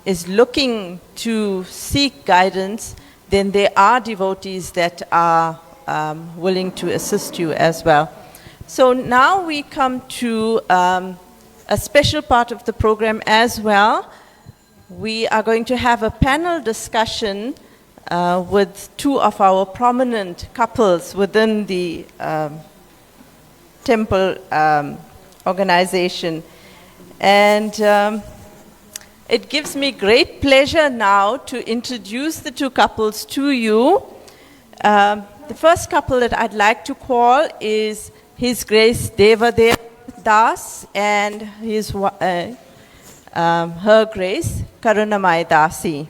is looking to seek guidance, then there are devotees that are willing to assist you as well. So now we come to a special part of the program as well. We are going to have a panel discussion with two of our prominent couples within the temple organization. And it gives me great pleasure now to introduce the two couples to you. The first couple that I'd like to call is His Grace Devadev Das and Her Grace Karunamai Dasi.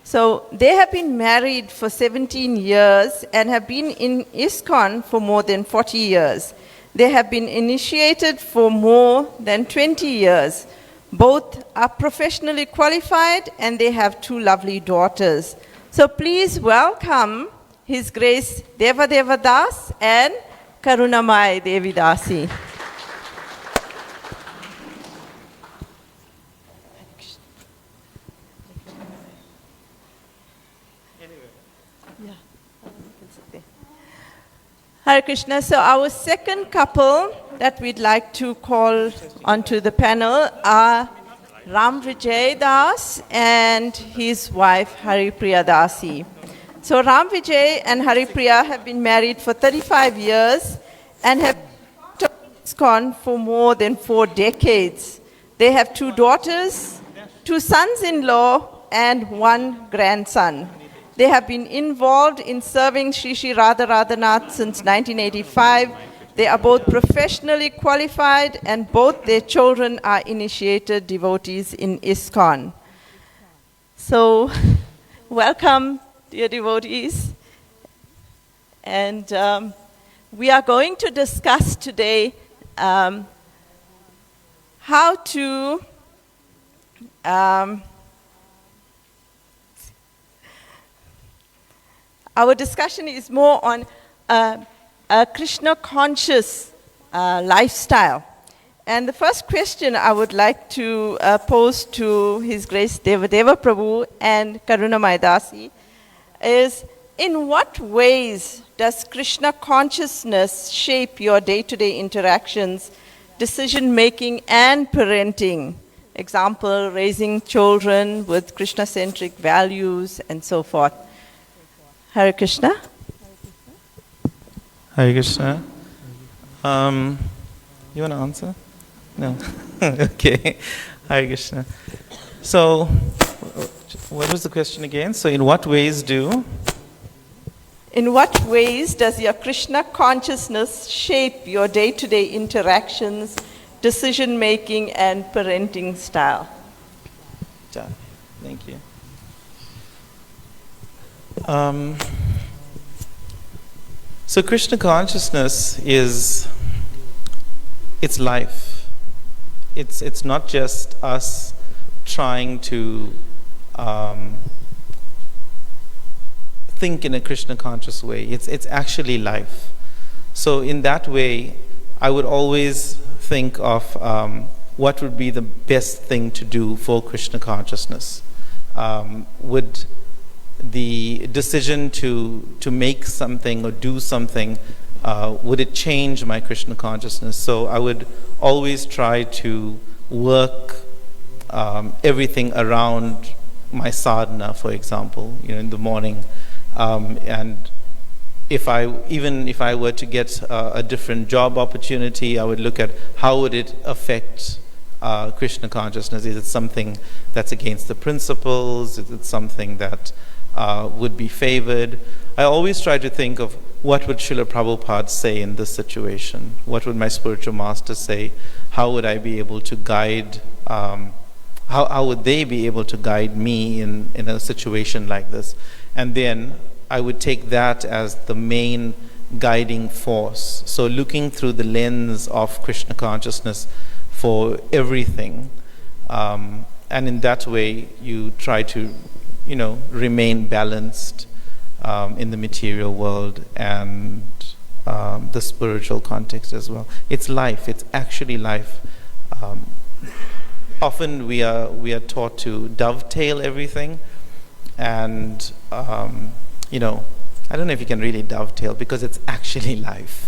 So they have been married for 17 years and have been in ISKCON for more than 40 years. They have been initiated for more than 20 years. Both are professionally qualified and they have 2 lovely daughters. So please welcome His Grace Devadeva Das and Karunamai Devi Dasi. Hare Krishna. So our second couple that we'd like to call onto the panel are Ram Vijay Das and his wife Haripriya Dasi. So Ram Vijay and Haripriya have been married for 35 years and have been ISKCON for more than 4 decades. They have 2 daughters, 2 sons-in-law, and 1 grandson. They have been involved in serving Sri Sri Radha Radhanath since 1985. They are both professionally qualified and both their children are initiated devotees in ISKCON. So, welcome, dear devotees. And we are going to discuss today how to our discussion is more on a Krishna-conscious lifestyle. And the first question I would like to pose to His Grace Devadeva Prabhu and Karunamai Dasi is, in what ways does Krishna consciousness shape your day-to-day interactions, decision-making, and parenting? Example, raising children with Krishna-centric values and so forth. Hare Krishna. Hare Krishna. You want to answer? No? Okay. Hare Krishna. So, what was the question again? So, in what ways does your Krishna consciousness shape your day-to-day interactions, decision-making, and parenting style? Yeah. Thank you. So Krishna consciousness it's life. It's not just us trying to think in a Krishna conscious way. It's actually life. So in that way, I would always think of what would be the best thing to do for Krishna consciousness. Would the decision to make something or do something, would it change my Krishna consciousness? So I would always try to work everything around my sadhana, for example, in the morning. And if I were to get a different job opportunity, I would look at how would it affect Krishna consciousness. Is it something that's against the principles? Is it something that would be favored? I always try to think of what would Srila Prabhupada say in this situation? What would my spiritual master say? How would I be able to guide, how would they be able to guide me in a situation like this? And then I would take that as the main guiding force. So looking through the lens of Krishna consciousness for everything. And in that way, you try to remain balanced in the material world and the spiritual context as well. It's life. It's actually life. Often we are taught to dovetail everything, and I don't know if you can really dovetail because it's actually life.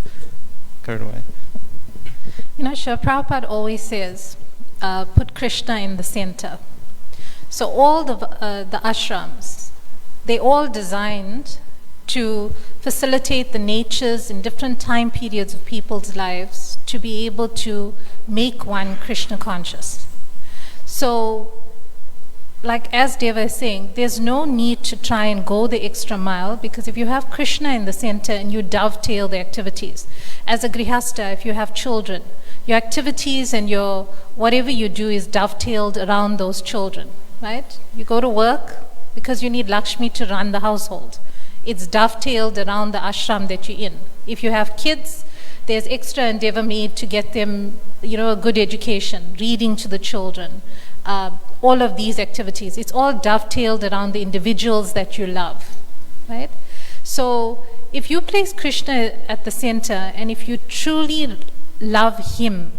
Karunamai. Srila Prabhupada always says, put Krishna in the center. So all the ashrams, they all designed to facilitate the natures in different time periods of people's lives to be able to make one Krishna conscious. So, like as Deva is saying, there's no need to try and go the extra mile, because if you have Krishna in the center and you dovetail the activities, as a grihasta, if you have children, your activities and your whatever you do is dovetailed around those children. Right? You go to work because you need Lakshmi to run the household. It's dovetailed around the ashram that you're in. If you have kids, There's extra endeavor made to get them, a good education, reading to the children, all of these activities. It's all dovetailed around the individuals that you love, right? So if you place Krishna at the center, and if you truly love him,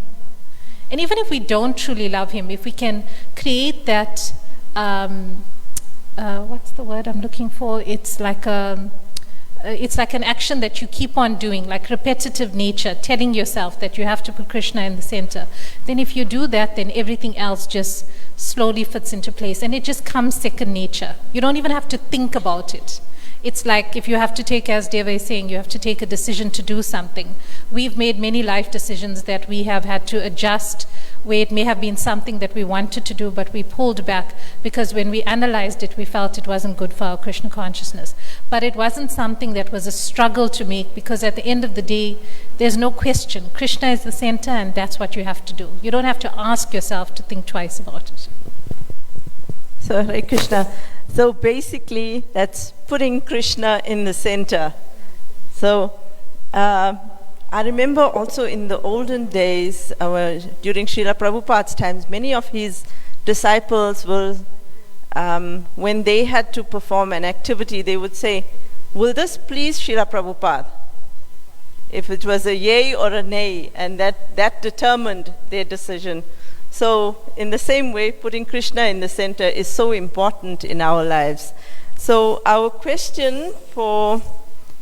and even if we don't truly love him, if we can create that, what's the word I'm looking for? It's like an action that you keep on doing, like repetitive nature, telling yourself that you have to put Krishna in the center. Then if you do that, then everything else just slowly fits into place, and it just comes second nature. You don't even have to think about it. It's like if you have to take, as Deva is saying, you have to take a decision to do something. We've made many life decisions that we have had to adjust, where it may have been something that we wanted to do, but we pulled back because when we analyzed it, we felt it wasn't good for our Krishna consciousness. But it wasn't something that was a struggle to make, because at the end of the day, there's no question. Krishna is the center, and that's what you have to do. You don't have to ask yourself to think twice about it. So, Hare Krishna. So basically, that's putting Krishna in the center. So I remember also in the olden days, during Srila Prabhupada's times, many of his disciples will, when they had to perform an activity, they would say, "Will this please Srila Prabhupada?" If it was a yay or a nay, and that determined their decision. So in the same way, putting Krishna in the center is so important in our lives. So our question for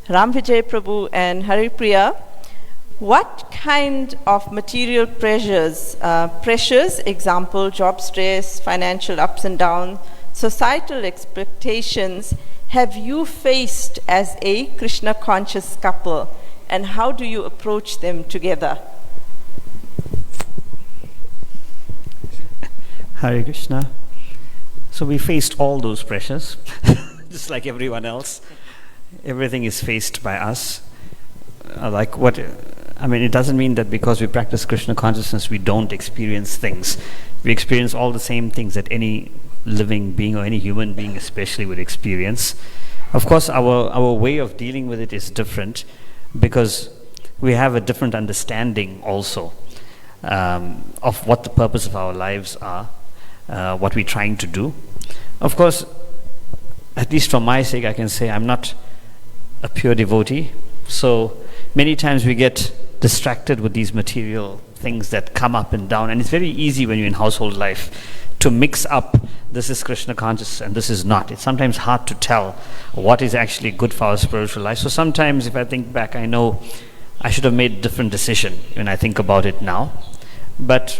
Ram Vijay Prabhu and Haripriya: what kind of material pressures, example, job stress, financial ups and downs, societal expectations, have you faced as a Krishna conscious couple, and how do you approach them together? Hare Krishna. So we faced all those pressures, just like everyone else. Everything is faced by us. It doesn't mean that because we practice Krishna consciousness, we don't experience things. We experience all the same things that any living being or any human being especially would experience. Of course, our way of dealing with it is different, because we have a different understanding also of what the purpose of our lives are. What we're trying to do. Of course, at least for my sake, I can say I'm not a pure devotee. So many times we get distracted with these material things that come up and down. And it's very easy when you're in household life to mix up, this is Krishna conscious and this is not. It's sometimes hard to tell what is actually good for our spiritual life. So sometimes if I think back, I know I should have made a different decision when I think about it now. But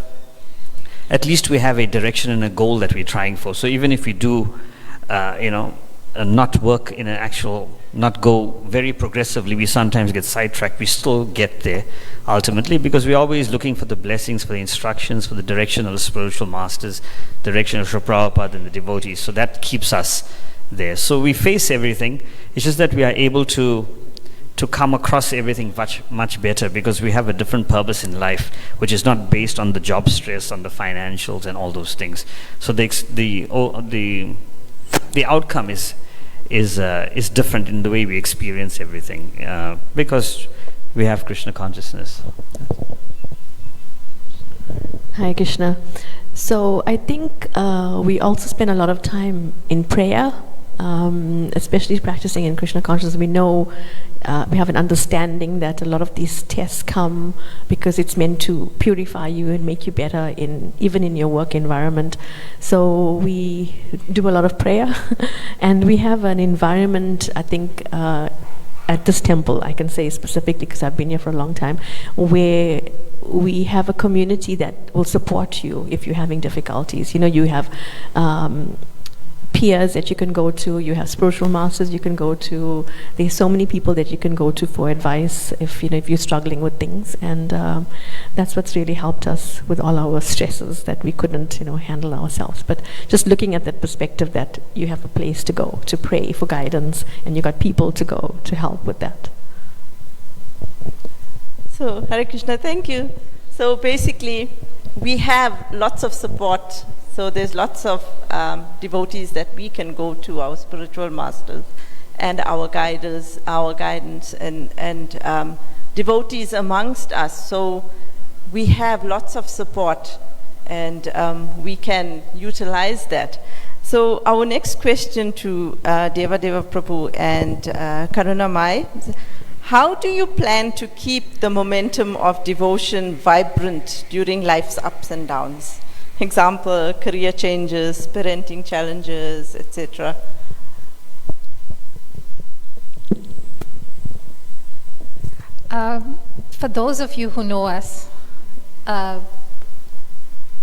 at least we have a direction and a goal that we're trying for. So even if we do, not work in an actual, not go very progressively, we sometimes get sidetracked. We still get there ultimately, because we're always looking for the blessings, for the instructions, for the direction of the spiritual masters, direction of Srila Prabhupada and the devotees. So that keeps us there. So we face everything. It's just that we are able to come across everything much, much better, because we have a different purpose in life, which is not based on the job stress, on the financials and all those things. So the outcome is different in the way we experience everything, because we have Krishna consciousness. Hi Krishna. So I think we also spend a lot of time in prayer, especially practicing in Krishna consciousness. We know, we have an understanding that a lot of these tests come because it's meant to purify you and make you better even in your work environment. So we do a lot of prayer and we have an environment, I think, at this temple, I can say specifically because I've been here for a long time, where we have a community that will support you if you're having difficulties. You have peers that you can go to, you have spiritual masters you can go to. There's so many people that you can go to for advice if you're struggling with things, and that's what's really helped us with all our stresses that we couldn't handle ourselves. But just looking at that perspective that you have a place to go to pray for guidance, and you got people to go to help with that. So Hare Krishna, thank you. So basically we have lots of support. So there's lots of devotees that we can go to, our spiritual masters and our guidance, and devotees amongst us, so we have lots of support and we can utilize that. So our next question to Deva Prabhu and Karuna Mai, how do you plan to keep the momentum of devotion vibrant during life's ups and downs? Example, career changes, parenting challenges, etc. For those of you who know us,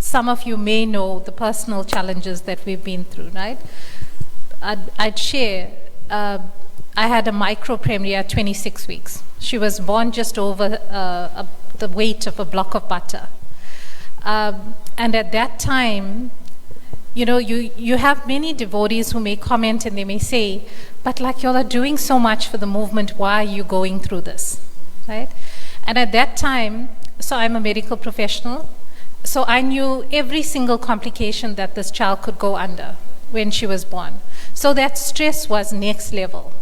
some of you may know the personal challenges that we've been through, right? I'd share, I had a micropremia at 26 weeks. She was born just over the weight of a block of butter. And at that time, you know, you have many devotees who may comment and they may say, but like y'all are doing so much for the movement, why are you going through this, right? And at that time, so I'm a medical professional, so I knew every single complication that this child could go under when she was born. So that stress was next level.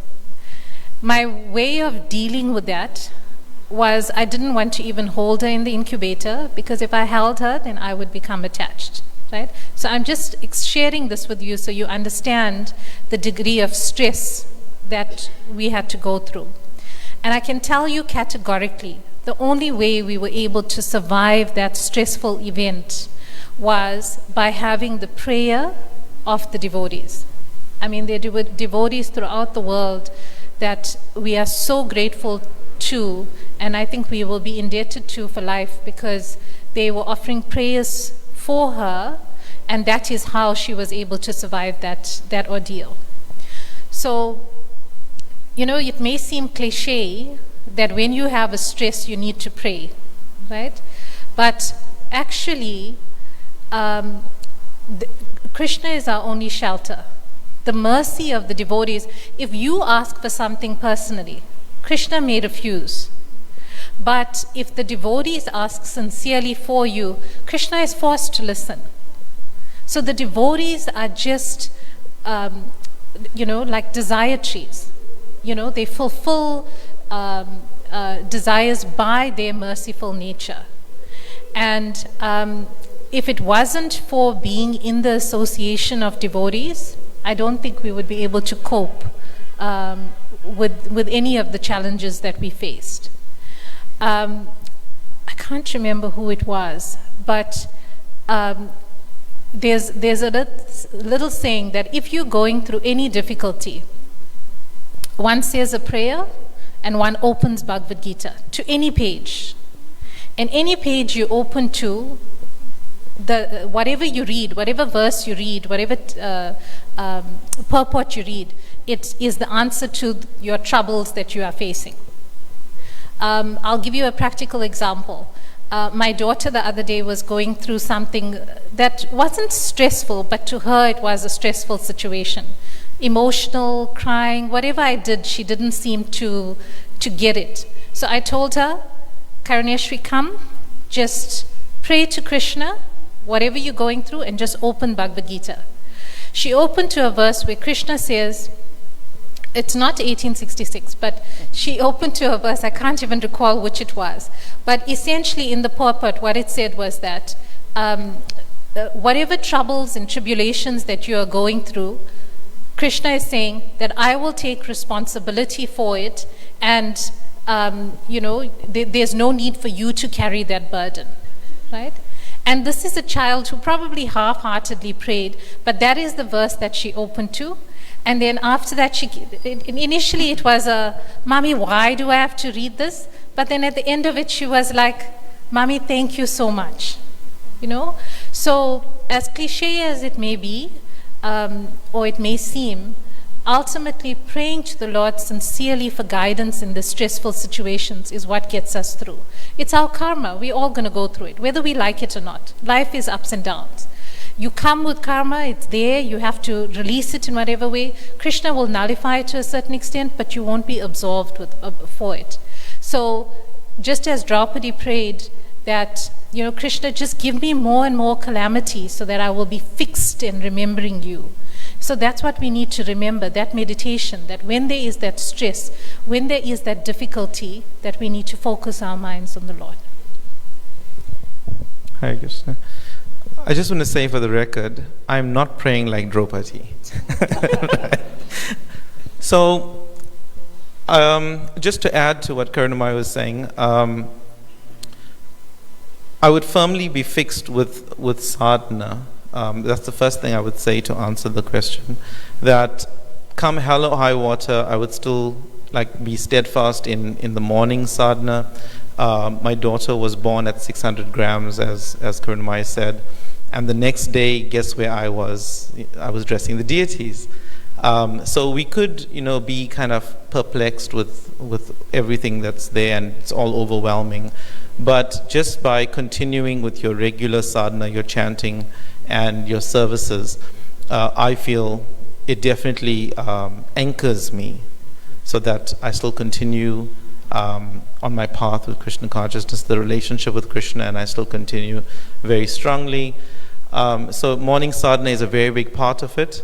My way of dealing with that was I didn't want to even hold her in the incubator, because if I held her, then I would become attached, right? So I'm just sharing this with you so you understand the degree of stress that we had to go through. And I can tell you categorically, the only way we were able to survive that stressful event was by having the prayer of the devotees. I mean, there were devotees throughout the world that we are so grateful to, and I think we will be indebted to for life, because they were offering prayers for her, and that is how she was able to survive that ordeal. So, you know, it may seem cliche that when you have a stress, you need to pray, right? But actually, Krishna is our only shelter. The mercy of the devotees, if you ask for something personally, Krishna may refuse. But if the devotees ask sincerely for you, Krishna is forced to listen. So the devotees are just, you know, like desire trees. You know, they fulfill desires by their merciful nature. And if it wasn't for being in the association of devotees, I don't think we would be able to cope with any of the challenges that we faced. I can't remember who it was, but there's a little saying that if you're going through any difficulty, one says a prayer and one opens Bhagavad Gita to any page. And any page you open to, whatever you read, whatever verse you read, whatever purport you read, it is the answer to your troubles that you are facing. I'll give you a practical example. My daughter the other day was going through something that wasn't stressful, but to her it was a stressful situation. Emotional, crying, whatever I did, she didn't seem to get it. So I told her, Karuneshri, come, just pray to Krishna, whatever you're going through, and just open Bhagavad Gita. She opened to a verse where Krishna says, it's not 1866, but she opened to a verse, I can't even recall which it was. But essentially in the purport, what it said was that whatever troubles and tribulations that you are going through, Krishna is saying that I will take responsibility for it, and you know, there's no need for you to carry that burden, right? And this is a child who probably half-heartedly prayed, but that is the verse that she opened to. And then after that, initially it was Mommy, why do I have to read this? But then at the end of it, she was like, Mommy, thank you so much. You know? So as cliche as it may be, or it may seem, ultimately praying to the Lord sincerely for guidance in the stressful situations is what gets us through. It's our karma. We're all going to go through it, whether we like it or not. Life is ups and downs. You come with karma, it's there, you have to release it in whatever way. Krishna will nullify it to a certain extent, but you won't be absolved for it. So just as Draupadi prayed that, you know, Krishna, just give me more and more calamity so that I will be fixed in remembering you. So that's what we need to remember, that meditation, that when there is that stress, when there is that difficulty, that we need to focus our minds on the Lord. Hare Krishna. I just want to say for the record, I'm not praying like Draupadi. So, just to add to what Karunamai was saying, I would firmly be fixed with sadhana. That's the first thing I would say to answer the question. That come hell or high water, I would still be steadfast in the morning sadhana. My daughter was born at 600 grams, as Karunamai said. And the next day, guess where I was? I was dressing the deities. So we could, be kind of perplexed with everything that's there, and it's all overwhelming. But just by continuing with your regular sadhana, your chanting, and your services, I feel it definitely anchors me, so that I still continue on my path with Krishna consciousness, the relationship with Krishna, and I still continue very strongly. So morning sadhana is a very big part of it.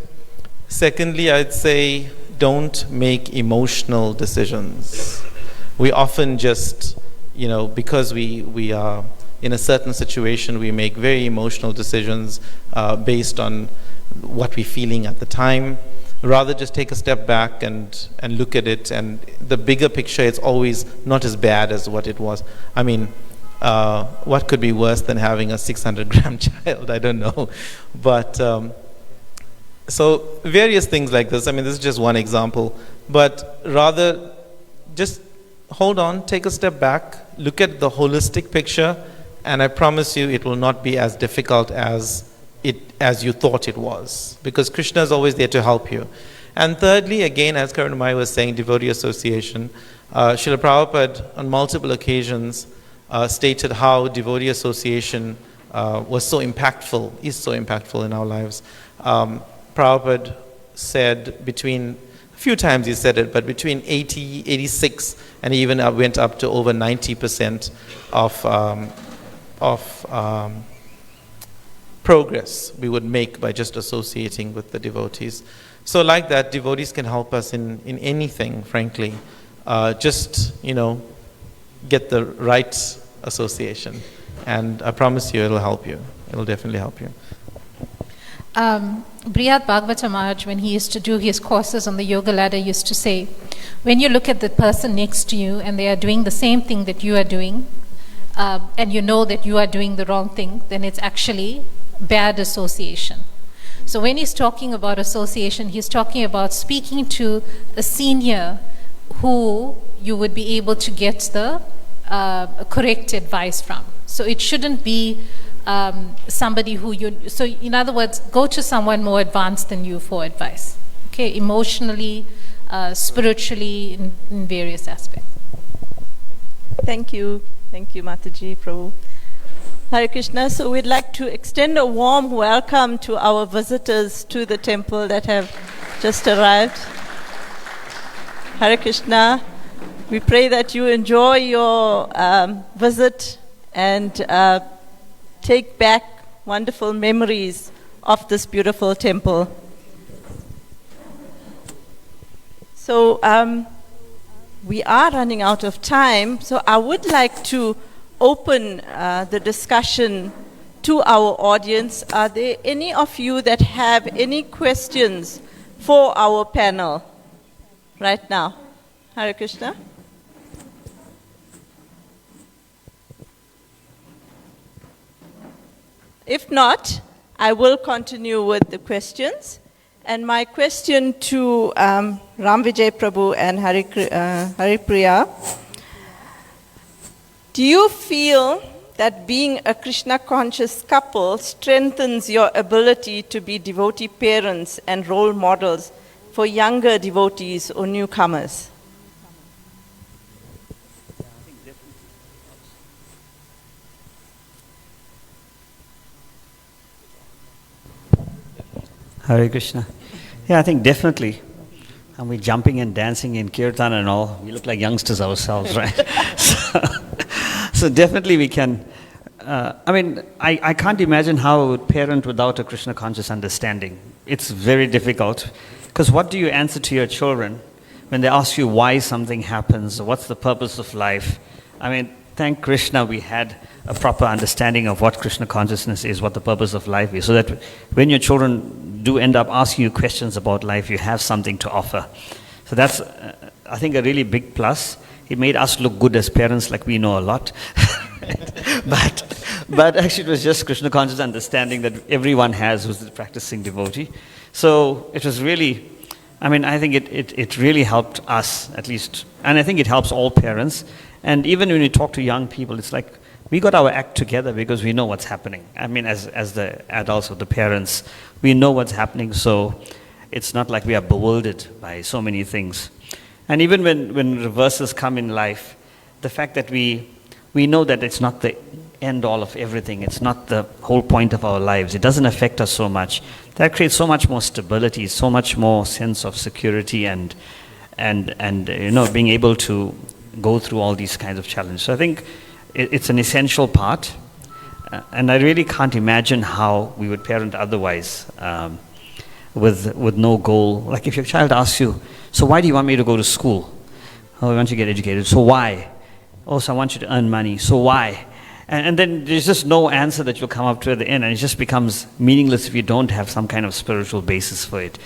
Secondly, I'd say don't make emotional decisions. We often just, because we are in a certain situation, we make very emotional decisions based on what we're feeling at the time. Rather just take a step back and look at it, and the bigger picture, it's always not as bad as what it was. I mean, what could be worse than having a 600-gram child? I don't know. But so various things like this. I mean, this is just one example. But rather just hold on, take a step back, look at the holistic picture, and I promise you it will not be as difficult as you thought it was, because Krishna is always there to help you. And thirdly, again, as Karunamai was saying, devotee association. Srila Prabhupada on multiple occasions stated how devotee association was so impactful, is so impactful in our lives. Prabhupada said a few times he said it, but between 80, 86, and he even went up to over 90% of progress we would make by just associating with the devotees. So like that, devotees can help us in anything, frankly. Just, get the right association. And I promise you it'll help you. It'll definitely help you. Brihad Bhagavata Maharaj, when he used to do his courses on the yoga ladder, used to say, when you look at the person next to you and they are doing the same thing that you are doing, and you know that you are doing the wrong thing, then it's actually bad association. So when he's talking about association, he's talking about speaking to a senior who you would be able to get the correct advice from. So it shouldn't be somebody so in other words, go to someone more advanced than you for advice. Okay, emotionally, spiritually, in various aspects. Thank you. Thank you, Mataji, Prabhu. Hare Krishna. So we'd like to extend a warm welcome to our visitors to the temple that have just arrived. Hare Krishna. We pray that you enjoy your visit and take back wonderful memories of this beautiful temple. So we are running out of time, so I would like to open the discussion to our audience. Are there any of you that have any questions for our panel right now? Hare Krishna. If not, I will continue with the questions. And my question to Ram Vijay Prabhu and Hari Priya, do you feel that being a Krishna conscious couple strengthens your ability to be devotee parents and role models for younger devotees or newcomers? Hare Krishna. Yeah, I think definitely. And we're jumping and dancing in kirtan and all. We look like youngsters ourselves, right? So definitely we can I can't imagine how I would parent without a Krishna conscious understanding. It's very difficult. Because what do you answer to your children when they ask you why something happens, or what's the purpose of life? I mean, thank Krishna we had a proper understanding of what Krishna consciousness is, what the purpose of life is, so that when your children do end up asking you questions about life, you have something to offer. So that's, I think, a really big plus. It made us look good as parents, like we know a lot. But actually it was just Krishna conscious understanding that everyone has who's a practicing devotee. So it was really, I think it really helped us, at least, and I think it helps all parents. And even when we talk to young people, it's like we got our act together because we know what's happening. As the adults or the parents, we know what's happening, so it's not like we are bewildered by so many things. And even when reverses come in life, the fact that we know that it's not the end all of everything, it's not the whole point of our lives, it doesn't affect us so much, that creates so much more stability, so much more sense of security and being able to go through all these kinds of challenges. So I think it's an essential part, and I really can't imagine how we would parent otherwise, with no goal. Like if your child asks you, so why do you want me to go to school? Oh, I want you to get educated. So why? Oh, so I want you to earn money. So why? And then there's just no answer that you'll come up to at the end, and it just becomes meaningless if you don't have some kind of spiritual basis for it.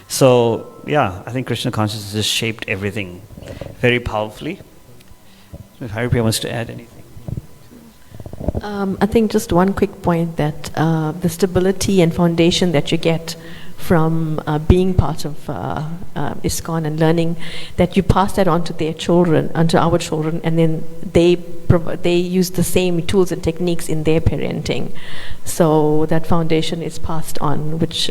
So yeah, I think Krishna consciousness has shaped everything very powerfully. If Haripriya wants to add anything. I think just one quick point, that the stability and foundation that you get from being part of ISKCON and learning, that you pass that on to their children, onto our children, and then they use the same tools and techniques in their parenting. So that foundation is passed on, which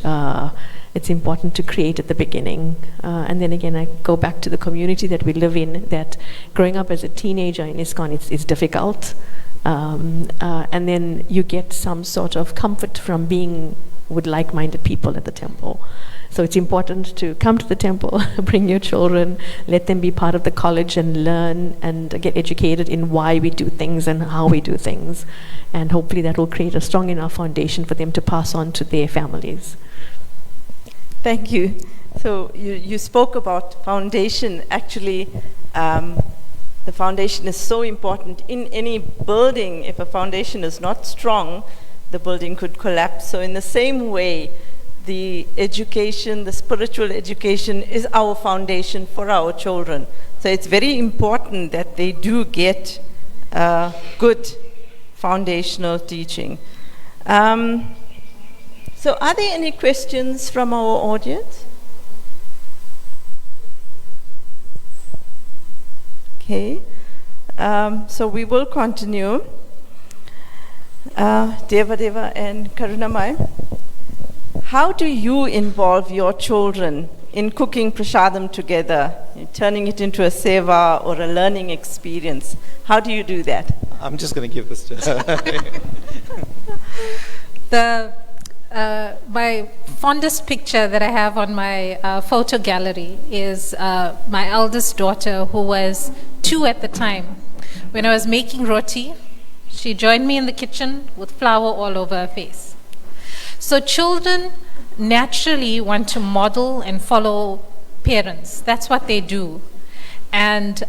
it's important to create at the beginning. And then again, I go back to the community that we live in, that growing up as a teenager in ISKCON, it's difficult. And then you get some sort of comfort from being with like-minded people at the temple. So it's important to come to the temple, bring your children, let them be part of the college and learn and get educated in why we do things and how we do things. And hopefully that will create a strong enough foundation for them to pass on to their families. Thank you. So you spoke about foundation. Actually, the foundation is so important. In any building, if a foundation is not strong, the building could collapse. So in the same way, the education, the spiritual education is our foundation for our children. So it's very important that they do get good foundational teaching. So are there any questions from our audience? Okay. So we will continue. Devadeva and Karunamai, how do you involve your children in cooking prasadam together, turning it into a seva or a learning experience? How do you do that? I'm just going to give this to my fondest picture that I have on my photo gallery is my eldest daughter, who was 2 at the time. When I was making roti, she joined me in the kitchen with flour all over her face. So children naturally want to model and follow parents. That's what they do. And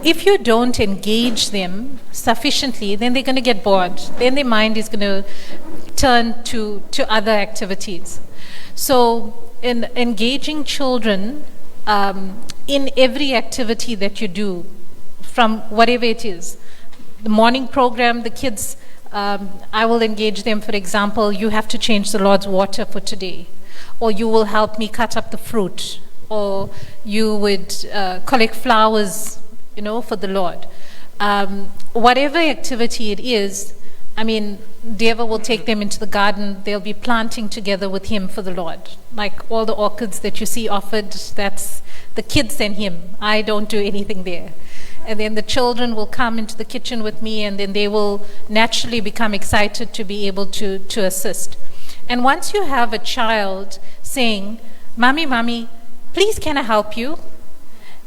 if you don't engage them sufficiently, then they're going to get bored. Then their mind is going to turn to other activities. So in engaging children in every activity that you do, from whatever it is, the morning program, the kids, I will engage them. For example, you have to change the Lord's water for today, or you will help me cut up the fruit, or you would collect flowers, for the Lord. Whatever activity it is, Deva will take them into the garden. They'll be planting together with him for the Lord. Like all the orchids that you see offered, that's the kids and him. I don't do anything there. And then the children will come into the kitchen with me, and then they will naturally become excited to be able to assist. And once you have a child saying, "Mommy, please can I help you?"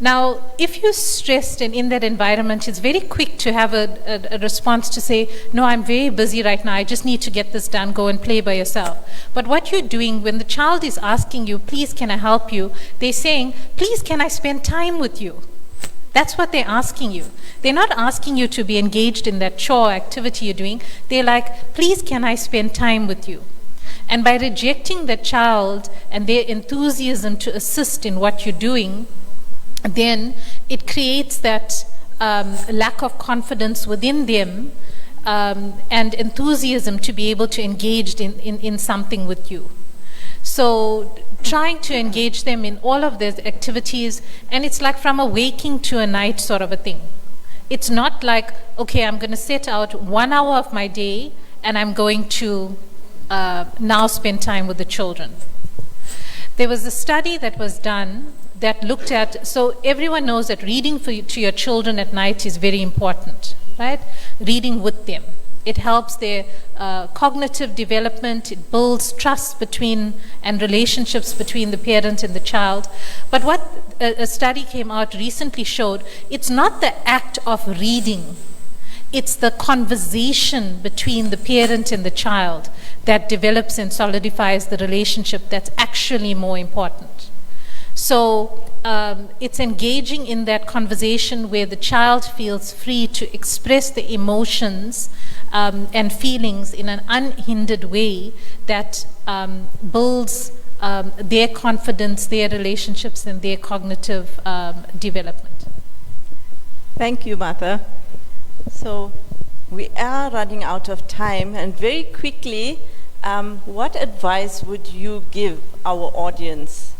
Now, if you're stressed and in that environment, it's very quick to have a response to say, no, I'm very busy right now, I just need to get this done, go and play by yourself. But what you're doing when the child is asking you, please, can I help you? They're saying, please, can I spend time with you? That's what they're asking you. They're not asking you to be engaged in that chore activity you're doing. They're like, please, can I spend time with you? And by rejecting the child and their enthusiasm to assist in what you're doing, then it creates that lack of confidence within them and enthusiasm to be able to engage in something with you. So trying to engage them in all of these activities, and it's like from a waking to a night sort of a thing. It's not like, okay, I'm going to set out 1 hour of my day and I'm going to now spend time with the children. There was a study that was done that looked at, so everyone knows that reading to your children at night is very important, right? Reading with them. It helps their cognitive development, it builds trust between and relationships between the parent and the child. But what a study came out recently showed, it's not the act of reading, it's the conversation between the parent and the child that develops and solidifies the relationship that's actually more important. So it's engaging in that conversation where the child feels free to express the emotions and feelings in an unhindered way that builds their confidence, their relationships, and their cognitive development. Thank you, Martha. So we are running out of time, and very quickly, what advice would you give our audience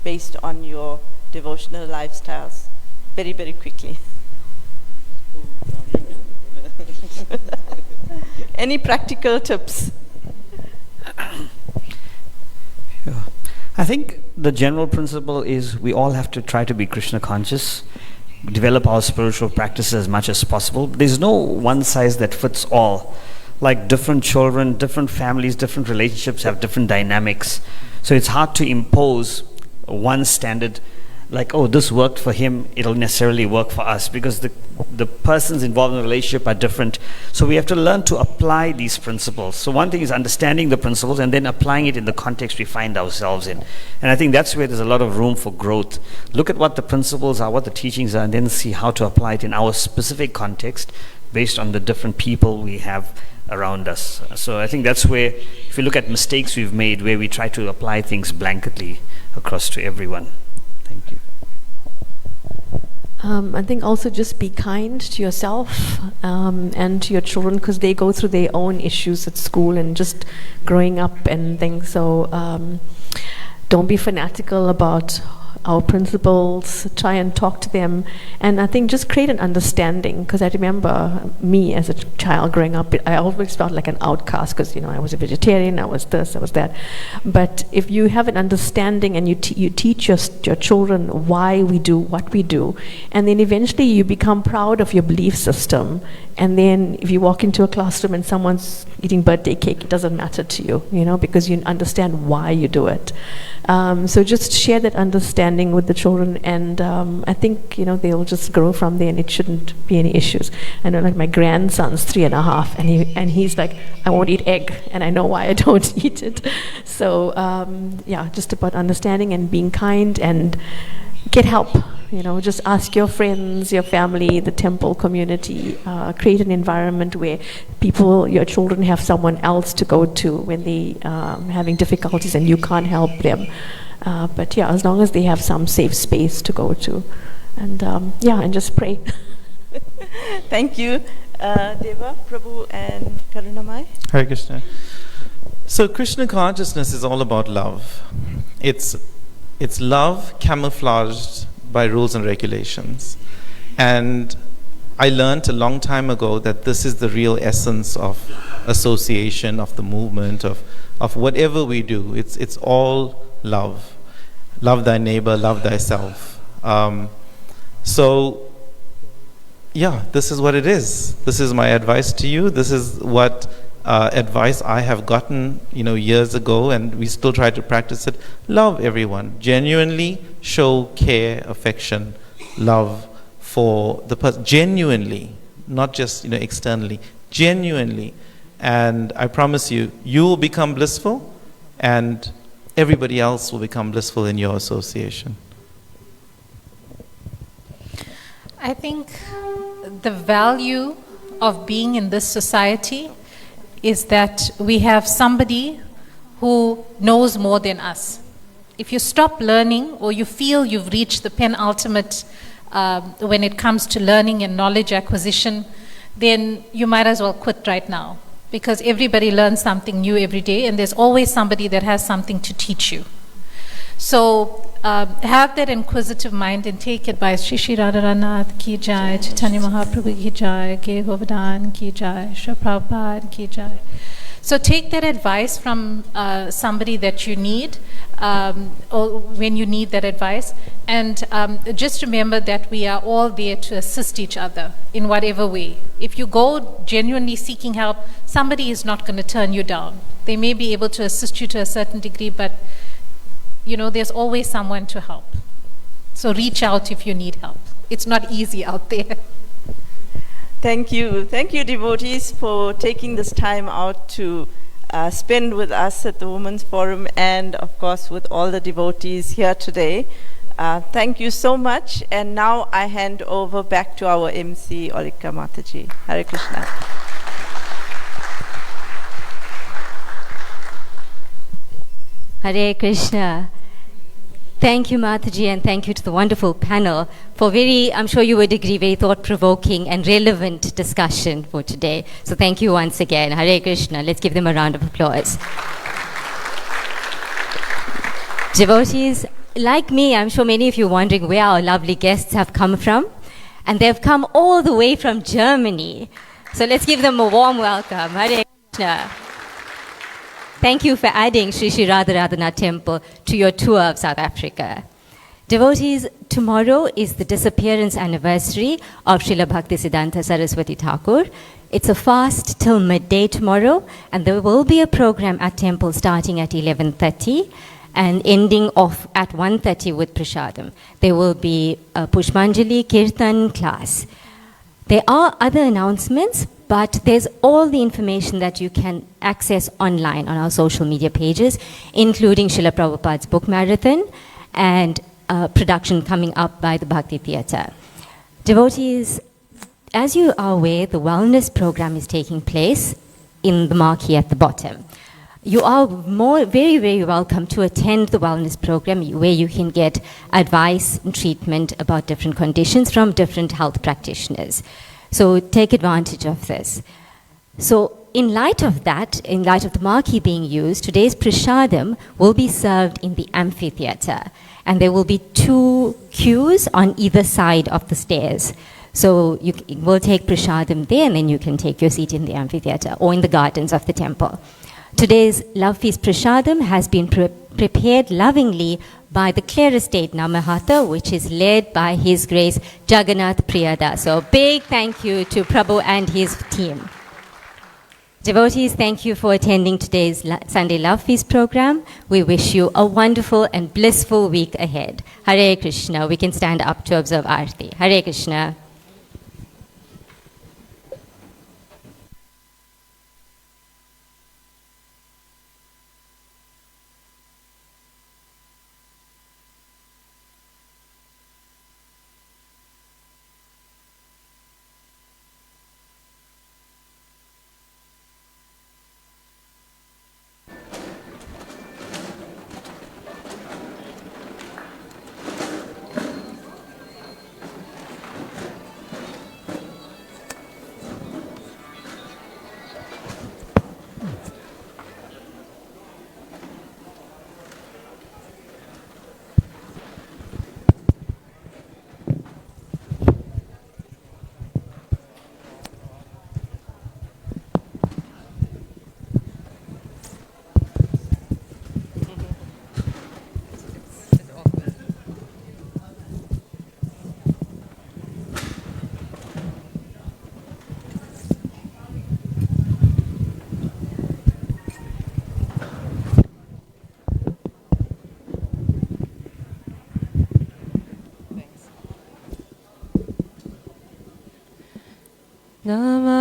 based on your devotional lifestyles? Very, very quickly. Any practical tips? I think the general principle is we all have to try to be Krishna conscious, develop our spiritual practices as much as possible. There's no one size that fits all. Like different children, different families, different relationships have different dynamics. So it's hard to impose one standard, like, oh, this worked for him, it'll necessarily work for us, because the persons involved in the relationship are different. So we have to learn to apply these principles. So one thing is understanding the principles and then applying it in the context we find ourselves in. And I think that's where there's a lot of room for growth. Look at what the principles are, what the teachings are, and then see how to apply it in our specific context based on the different people we have around us. So I think that's where, if you look at mistakes we've made, where we try to apply things blanketly across to everyone. Thank you. I think also just be kind to yourself and to your children, because they go through their own issues at school and just growing up and things. So don't be fanatical about our principles, try and talk to them, and I think just create an understanding, because I remember me as a child growing up, I always felt like an outcast, because I was a vegetarian, I was this, I was that. But if you have an understanding and you teach your children why we do what we do, and then eventually you become proud of your belief system, and then if you walk into a classroom and someone's eating birthday cake, it doesn't matter to you, because you understand why you do it. So just share that understanding with the children, and I think they'll just grow from there, and it shouldn't be any issues. I know, like, my grandson's 3.5, and he's like, I won't eat egg, and I know why I don't eat it. So yeah, just about understanding and being kind, and get help. Just ask your friends, your family, the temple community. Create an environment where your children have someone else to go to when they having difficulties and you can't help them. But yeah, as long as they have some safe space to go to, and and just pray. Thank you, Deva, Prabhu, and Karunamai. Hare Krishna. So Krishna consciousness is all about love. It's love camouflaged by rules and regulations. And I learned a long time ago that this is the real essence of association, of the movement, of whatever we do. It's all love. Love thy neighbor, love thyself. So, yeah, this is what it is. This is my advice to you. This is what advice I have gotten, years ago, and we still try to practice it. Love everyone. Genuinely show care, affection, love for the person. Genuinely, not just externally. Genuinely, and I promise you, you will become blissful, and everybody else will become blissful in your association. I think the value of being in this society is that we have somebody who knows more than us. If you stop learning, or you feel you've reached the penultimate when it comes to learning and knowledge acquisition, then you might as well quit right now, because everybody learns something new every day, and there's always somebody that has something to teach you. So have that inquisitive mind and take advice. Shri Shri Radharanath ki jai, Chaitanya Mahaprabhu ki jai, Ke Govardhan ki jai, Shri Prabhupada ki jai. So take that advice from somebody that you need, or when you need that advice, and just remember that we are all there to assist each other in whatever way. If you go genuinely seeking help, somebody is not going to turn you down. They may be able to assist you to a certain degree, but there's always someone to help. So reach out if you need help. It's not easy out there. Thank you. Thank you, devotees, for taking this time out to spend with us at the Women's Forum, and, of course, with all the devotees here today. Thank you so much. And now I hand over back to our MC, Olika Mataji. Hare Krishna. Hare Krishna. Thank you, Mataji, and thank you to the wonderful panel for I'm sure you would agree, very thought-provoking and relevant discussion for today. So thank you once again. Hare Krishna. Let's give them a round of applause. Devotees, like me, I'm sure many of you are wondering where our lovely guests have come from. And they've come all the way from Germany. So let's give them a warm welcome. Hare Krishna. Thank you for adding Sri Sri Radharanath Temple to your tour of South Africa. Devotees, tomorrow is the disappearance anniversary of Srila Bhaktisiddhanta Saraswati Thakur. It's a fast till midday tomorrow, and there will be a program at temple starting at 11:30 and ending off at 1:30 with Prasadam. There will be a Pushpanjali Kirtan class. There are other announcements, but there's all the information that you can access online on our social media pages, including Srila Prabhupada's book marathon and production coming up by the Bhakti Theatre. Devotees, as you are aware, the wellness program is taking place in the marquee at the bottom. You are very, very welcome to attend the wellness program, where you can get advice and treatment about different conditions from different health practitioners. So take advantage of this. So in light of that, in light of the marquee being used, today's prasadam will be served in the amphitheatre. And there will be 2 queues on either side of the stairs. So you will take prasadam there, and then you can take your seat in the amphitheatre or in the gardens of the temple. Today's Love Feast Prasadam has been prepared lovingly by the Clear Estate Namahata, which is led by His Grace Jagannath Priyada. So big thank you to Prabhu and his team. Devotees, thank you for attending today's Sunday Love Feast program. We wish you a wonderful and blissful week ahead. Hare Krishna. We can stand up to observe Aarti. Hare Krishna. Namo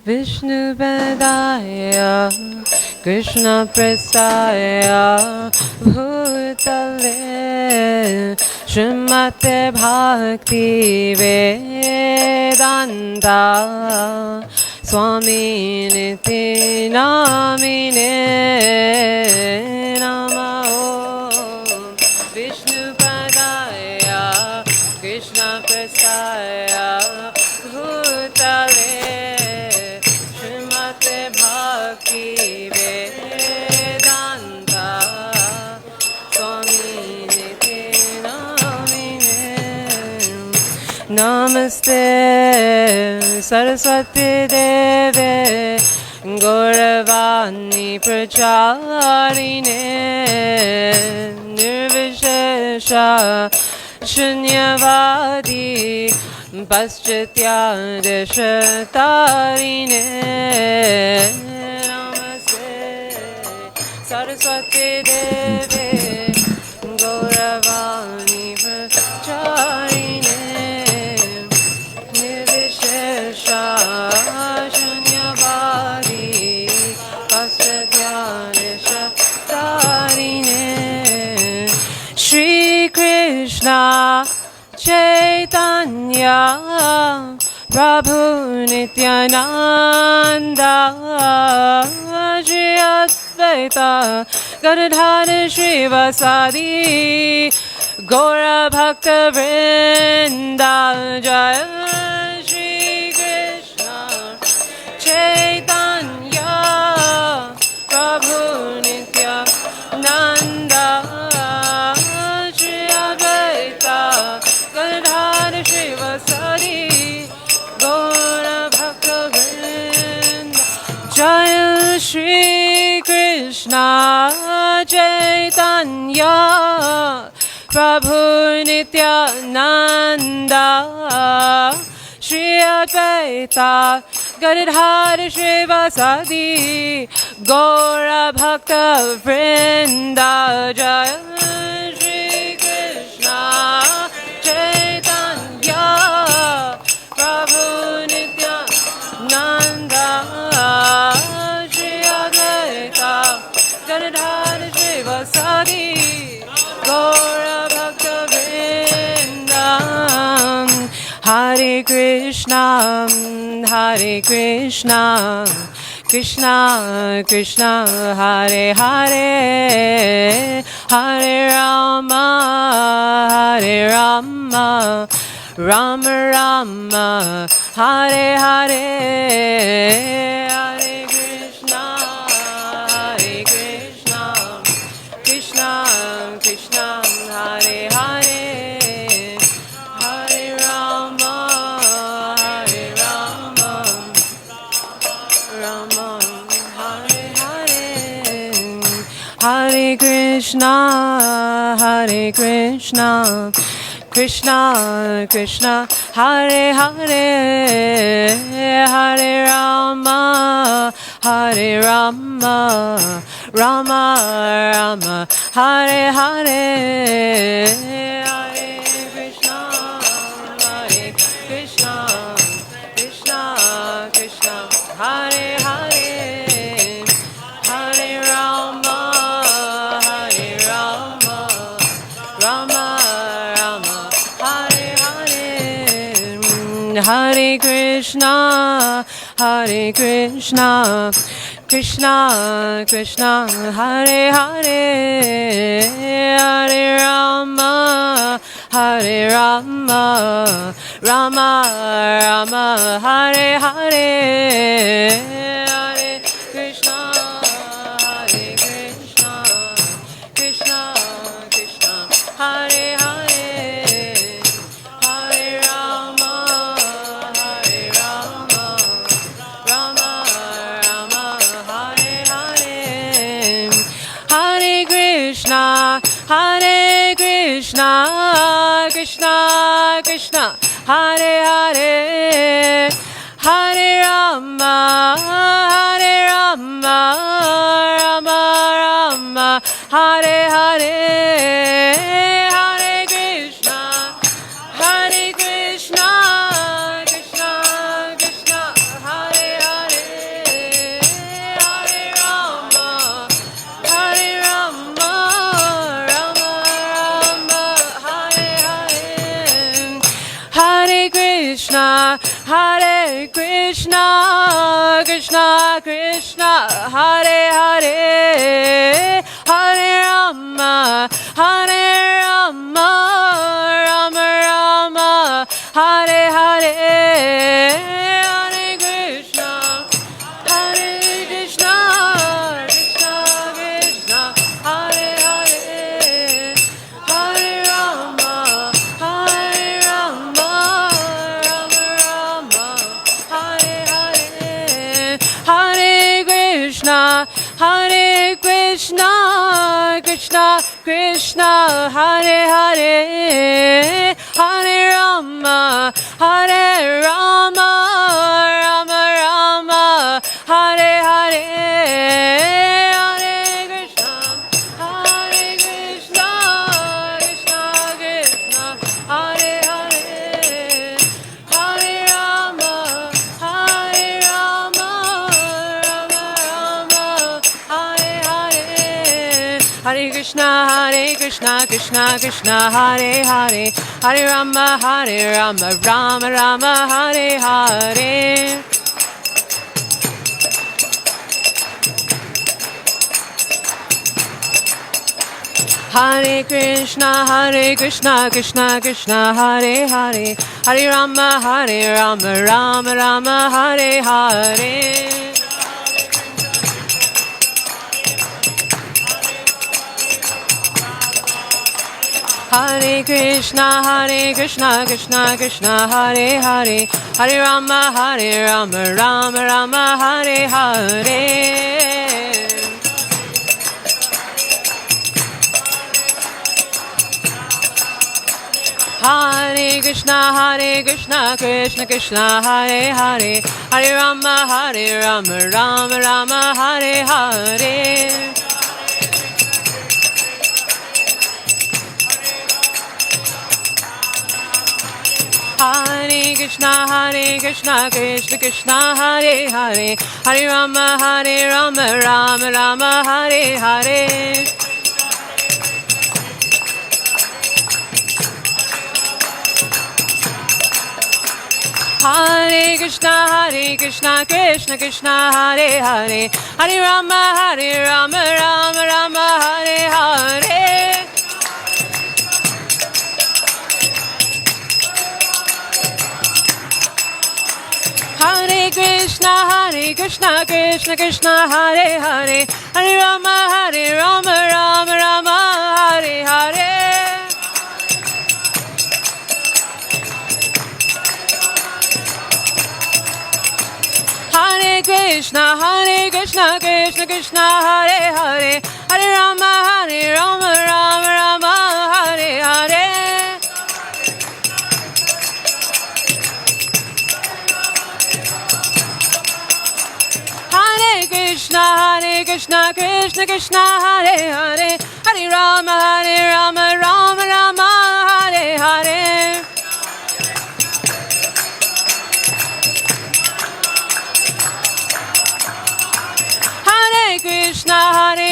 Vishnu Padaya Krishna Prestaya Bhutale Srimate Bhakti Vedanta Swami Niti Namine Namo Vishnu Padaya Krishna Prestaya Bhutale Srimate Bhakti Vedanta Swami Niti Namine Namaste Saraswati Deve Gauravani Pracharine Nirvishesha Shunyavadi Paschatya Deshatarine Namaste Saraswati Deve Gauravani Pracharine Nirvishesha Shunyavadi Paschatya Deshatarine Shri Krishna Chaitanya Prabhu Nityananda Shri Advaita Gadadhara Shrivasadi Gaura Bhakta Vrinda Jaya Shri Krishna Chaitanya Prabhu Nityananda Shri Advaita Gadadhara Shrivasadi Gaura Bhakta Vrinda Jaya Shri Krishna Chaitanya Prabhu Nityananda Shri Advaita Gadadhara Shrivasadi Gaura Bhakta Vrinda Jaya Shri Krishna Chaitanya Prabhu Nityananda Shri Advaita Gadadhara Shrivasadi Gaura Bhakta Vrinda Hare Krishna Hare Krishna Krishna Krishna Hare Hare Hare Rama Hare Rama Rama Rama Hare Hare Hare Krishna Hare Krishna Krishna Krishna Hare Hare Hare Rama Hare Rama Rama Hare Hare Hare Krishna Hare Krishna Krishna Krishna Hare Hare Hare Rama Hare Rama Rama Rama Hare Hare Hare Krishna Hare Krishna Krishna Krishna Hare Hare Hare Rama Hare Rama Rama Rama Hare Hare Hare Krishna Hare Krishna Krishna Krishna Hare Hare Hare Rama Hare Rama Rama Rama Hare Hare Hare Krishna Hare Krishna Krishna Krishna Hare Hare Hare Rama Hare Rama Rama Rama Hare Hare Hare Krishna Hare Krishna Krishna Krishna Hare Hare Hare Rama Hare Rama Rama Rama Hare Hare Hare Krishna Krishna Krishna, Hare Krishna, Krishna Krishna, Hare Hare, Hare Rama, Hare Rama, Rama Rama, Hare Hare, Hare Krishna, Hare Krishna, Krishna Krishna, Hare Hare, Hare Rama, Hare Rama, Rama Rama, Hare Hare, Hare Krishna, Hare Krishna, Krishna Krishna, Hare Hare, Hare Rama, Hare Rama, Rama Rama, Hare Hare, Hare Krishna, Hare Krishna, Krishna Krishna, Hare Hare, Hare Rama, Hare Rama, Rama Rama, Hare Hare, Hare Krishna, Krishna Krishna, Hare Hare, Hare Rama, Rama Rama, Hare Hare. Hare Krishna, Krishna Krishna, Hare Hare, Hare Rama, Rama Rama, Hare Hare. Hare Krishna, Krishna Krishna, Hare Hare, Hare Rama, Rama Rama, Hare Hare. Hare Krishna, Krishna Krishna, Hare Hare, Hare Rama, Rama Rama, Hare Hare. Hare Krishna, Krishna Krishna, Hare Hare, Hare Rama, Rama Rama, Hare Hare. Hare Krishna, Krishna Krishna, Hare Hare, Hare Rama, Rama Rama, Hare Hare. Hare Krishna, Krishna Krishna, Hare Hare, Hare Rama, Rama Rama, Hare Hare. Hare Krishna, Krishna Krishna, Hare Hare, Hare Rama, Rama Rama, Hare Hare. Hare Krishna, Krishna Krishna, Hare Hare, Hare Rama, Rama Rama, Hare Hare. Hare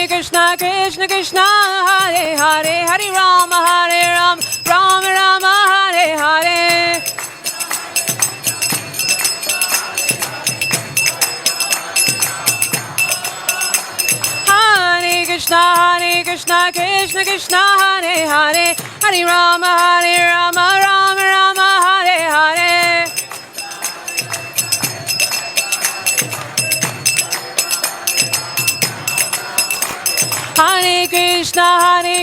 Krishna, Krishna Krishna, Hare Hare, Hare Rama, Rama Rama, Hare Hare. Hare Krishna, Krishna Krishna, Hare Hare, Hare Rama, Rama Rama, Hare Hare. Hare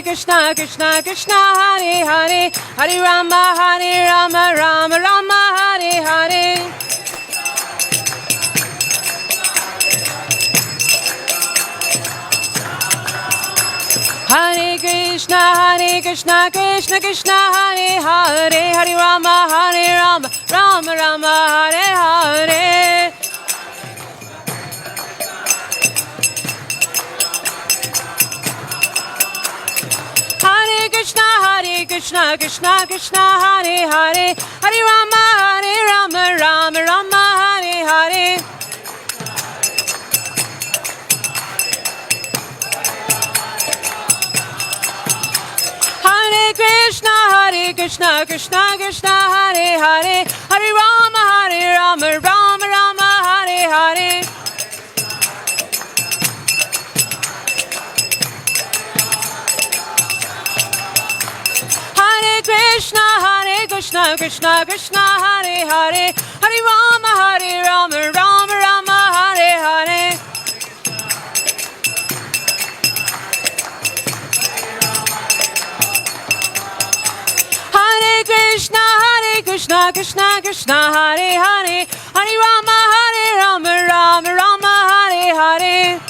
Krishna, Krishna Krishna, Hare Hare, Hare Rama, Rama Rama, Hare Hare. Hare Krishna, Krishna Krishna, Hare Hare, Hare Rama, Rama Rama, Hare Hare. Hare Krishna, Krishna Krishna, Hare Hare, Hare Rama, Rama Rama, Hare Hare. Krishna, Krishna Krishna, Hare Hare, Hare Rama, Rama Rama, Hare Hare. Hare Krishna, Krishna Krishna, Hare Hare, Hare Rama, Rama Rama, Hare Hare. Hare Krishna, Krishna Krishna, Hare Hare, Hare Rama, Rama Rama, Hare Hare.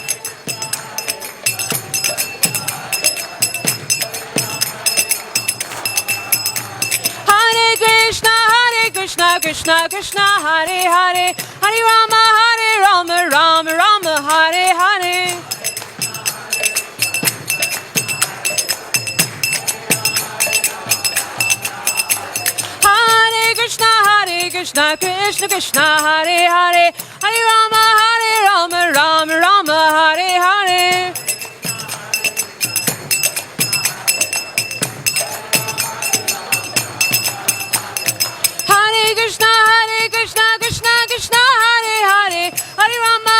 Krishna, Krishna Krishna, Hare Hare, Hare Rama, Rama Rama, Hare Hare. Hare Krishna, Krishna Krishna, Hare Hare, Hare Rama, Rama Rama, Hare Hare. Krishna, Krishna Krishna, Hare Hare, Hare Rama, Rama Rama, Hare Hare. Hare Krishna, Krishna Krishna, Hare Hare, Hare Rama,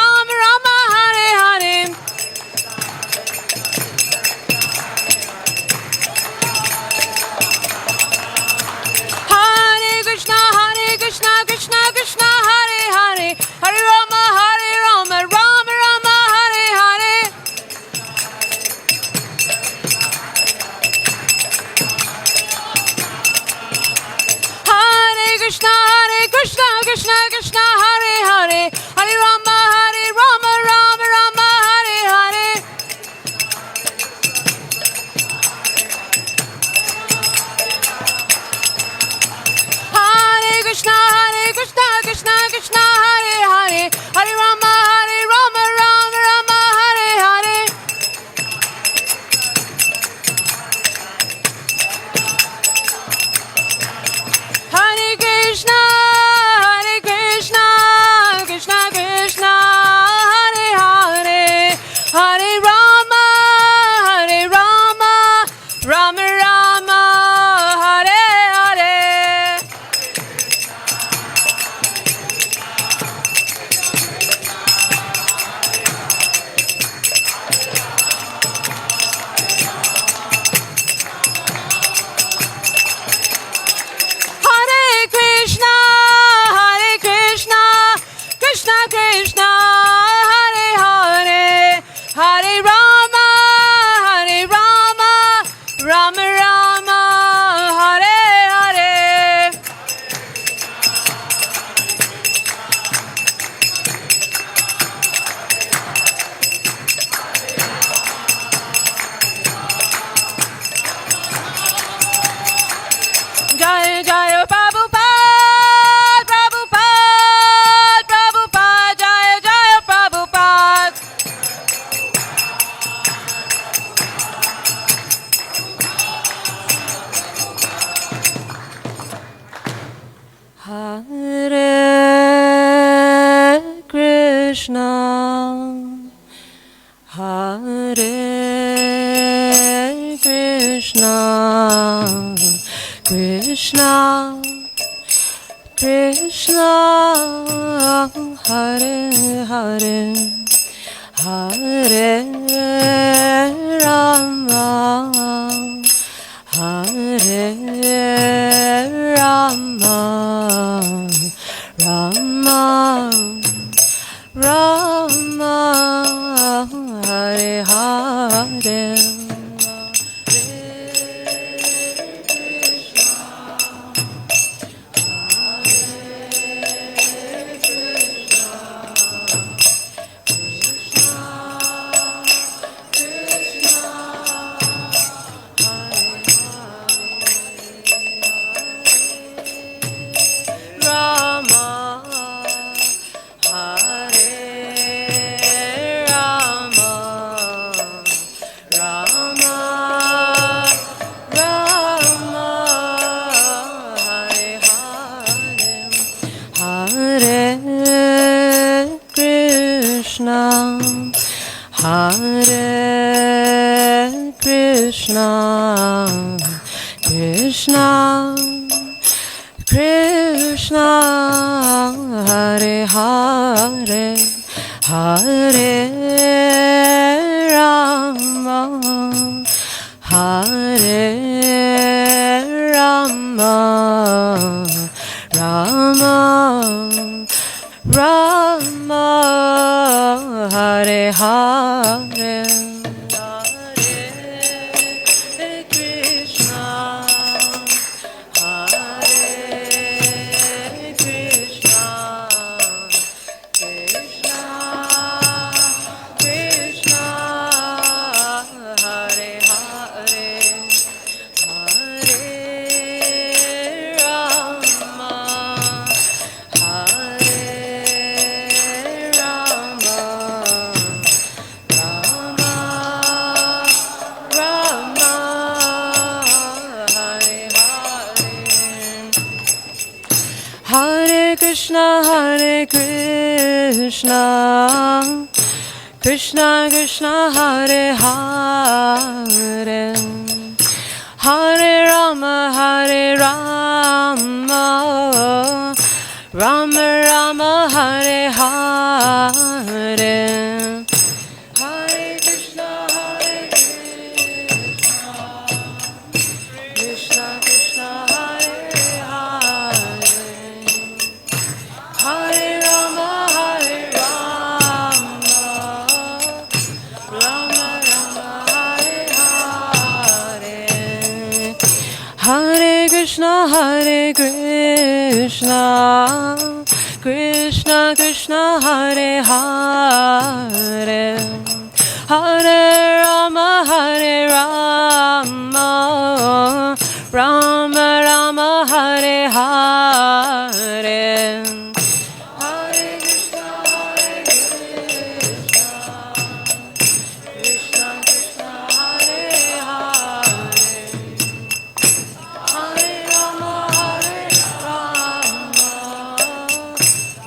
Rama Rama, Hare Hare. Hare Krishna, Krishna Krishna, Hare Hare, Hare Rama, Rama Rama, Hare Hare. Hare Krishna, Krishna Krishna, Hare Hare, Hare Rama, Rama Rama, Hare Hare. Hare Krishna, Krishna Krishna, Hare Hare, Hare Rama, Rama Rama, Hare Hare. Hare Krishna, Krishna Krishna, Hare Hare, Hare Rama, Rama Rama, Hare Hare. Jai Jai Prabhupada, Prabhupada, Prabhupada, Jai Jai Prabhupada. Hare Krishna, Hare Krishna, Krishna Krishna, Hare Hare, Hare Rama, Hare Rama, Rama Rama, Hare Hare. Krishna, Krishna, Hare Hare, Hare Rama, Hare Rama, Rama Rama, Hare Hare, Hare Krishna, Hare Krishna, Krishna Krishna, Hare Hare, Hare Rama, Hare Rama, Rama Rama, Hare Hare. Hare Krishna, Krishna Krishna, Hare Hare, Hare Rama, Rama Rama, Hare Hare. Hare Krishna, Krishna Krishna, Hare Hare, Hare Rama, Rama Rama, Hare Hare. Hare Krishna, Krishna Krishna, Hare Hare, Hare Rama,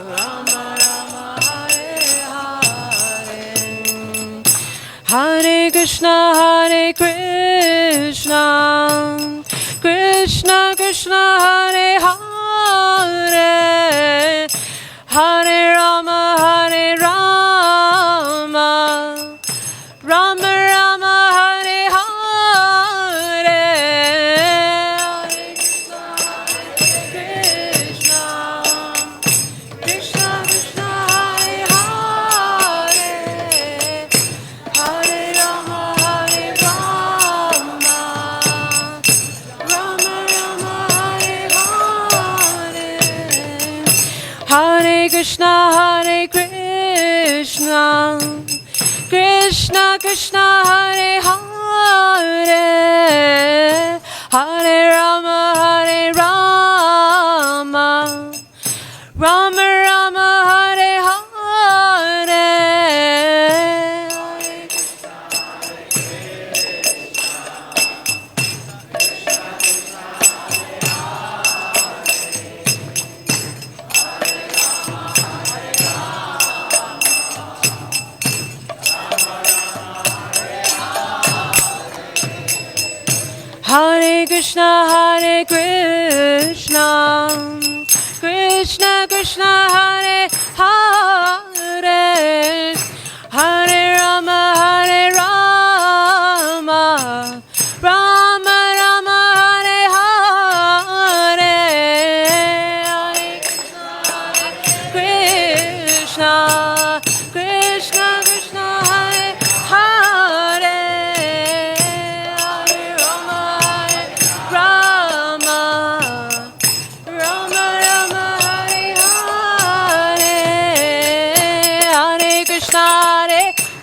Rama Rama, Hare Hare. Hare Krishna, Krishna Krishna, Hare Hare, Hare Rama, Rama Rama, Hare Hare. Hare Krishna, Krishna Krishna, Hare Hare, Hare Rama, Rama Rama, Hare Hare. Hare Krishna, Krishna Krishna, Hare Hare, Hare Rama, Rama Rama, Hare Hare. Hare Krishna, Krishna Krishna, Hare Hare, Hare Rama, Rama Rama, Hare Hare. Hare Krishna, Krishna Krishna, Hare Hare, Hare Rama, Rama Rama, Hare Hare. Hare Krishna, Krishna Krishna, Hare Hare, Hare Rama, Rama Rama, Hare Hare. Hare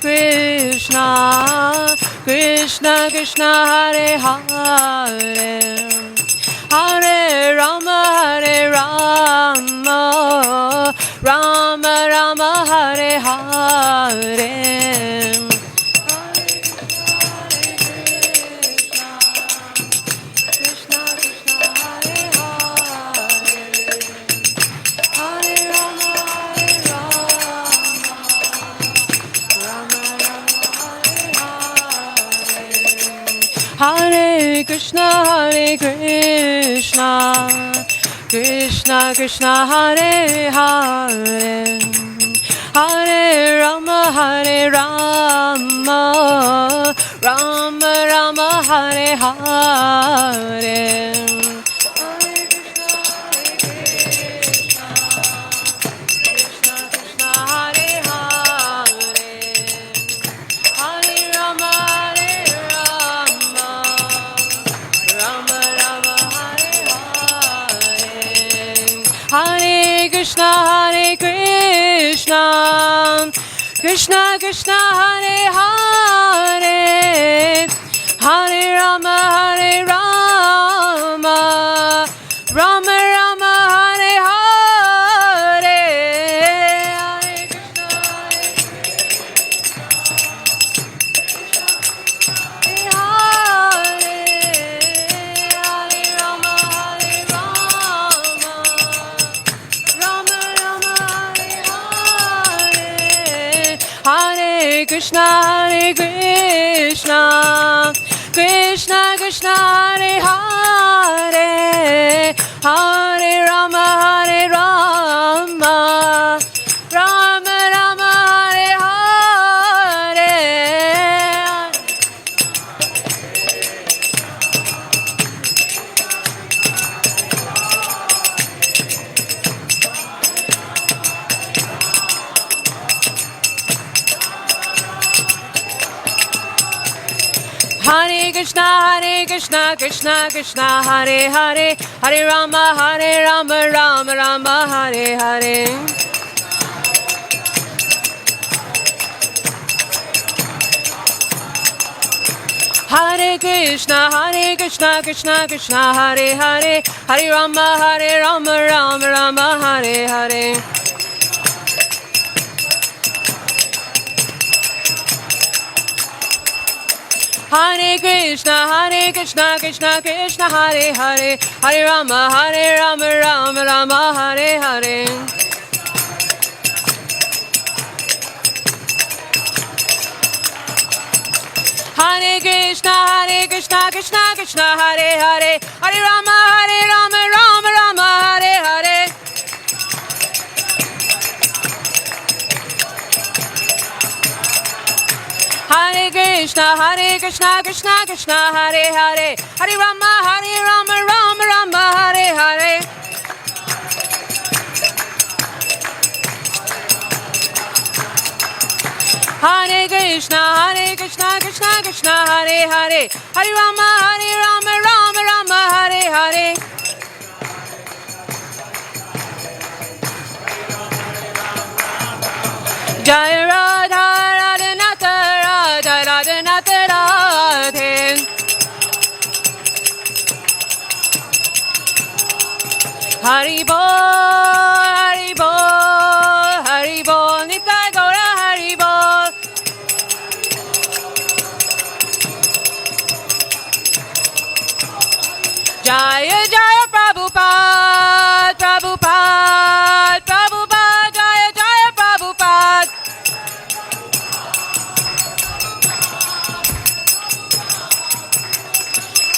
Krishna, Krishna Krishna, Hare Hare, Hare Rama, Rama Rama, Hare Hare. Krishna Krishna, Hare Hare, Hare Rama, Rama Rama, Hare Hare. Hare Hare Krishna, Hare Krishna, Krishna Krishna, Hare Hare, Hare Rama, Hare Rama, Rama Rama, Hare Hare. Hare Krishna, Hare Krishna, Krishna Krishna, Hare Hare, Hare Rama, Hare Rama, Rama Rama, Hare Hare. Hare Krishna, Hare Hare, Hare Rama, Hare Rama, Rama Rama, Hare Hare. Hare Krishna, Hare Krishna, Krishna Krishna, Hare Hare, Hare Rama, Hare Rama, Rama Rama, Hare Hare. Hare Krishna, Hare Krishna, Krishna Krishna, Hare Hare, Hare Rama, Hare Rama, Rama Rama, Hare Hare. Hare Krishna, Krishna Krishna, Hare Hare, Hare Rama, Rama Rama, Hare Hare. Hare Krishna, Krishna Krishna, Hare Hare, Hare Rama, Rama Rama, Hare Hare. Hare Krishna, Krishna Krishna, Hare Hare, Hare Rama, Rama Rama, Hare Hare. Hare Krishna, Krishna Krishna, Hare Hare, Hare Rama, Rama Rama, Hare Hare. Hare Krishna, Krishna Krishna, Hare Hare, Hare Rama, Rama Rama, Hare Hare. Jaya Radha, Radhanatha, Radha, Radhanatha, Radhe. Hari Bol, Hari Bol, Hari Bol, Nitai Gaura, Hari Bol. Jaya Jaya Prabhupada, Prabhupada, Prabhupada, Jaya Jaya Prabhupada.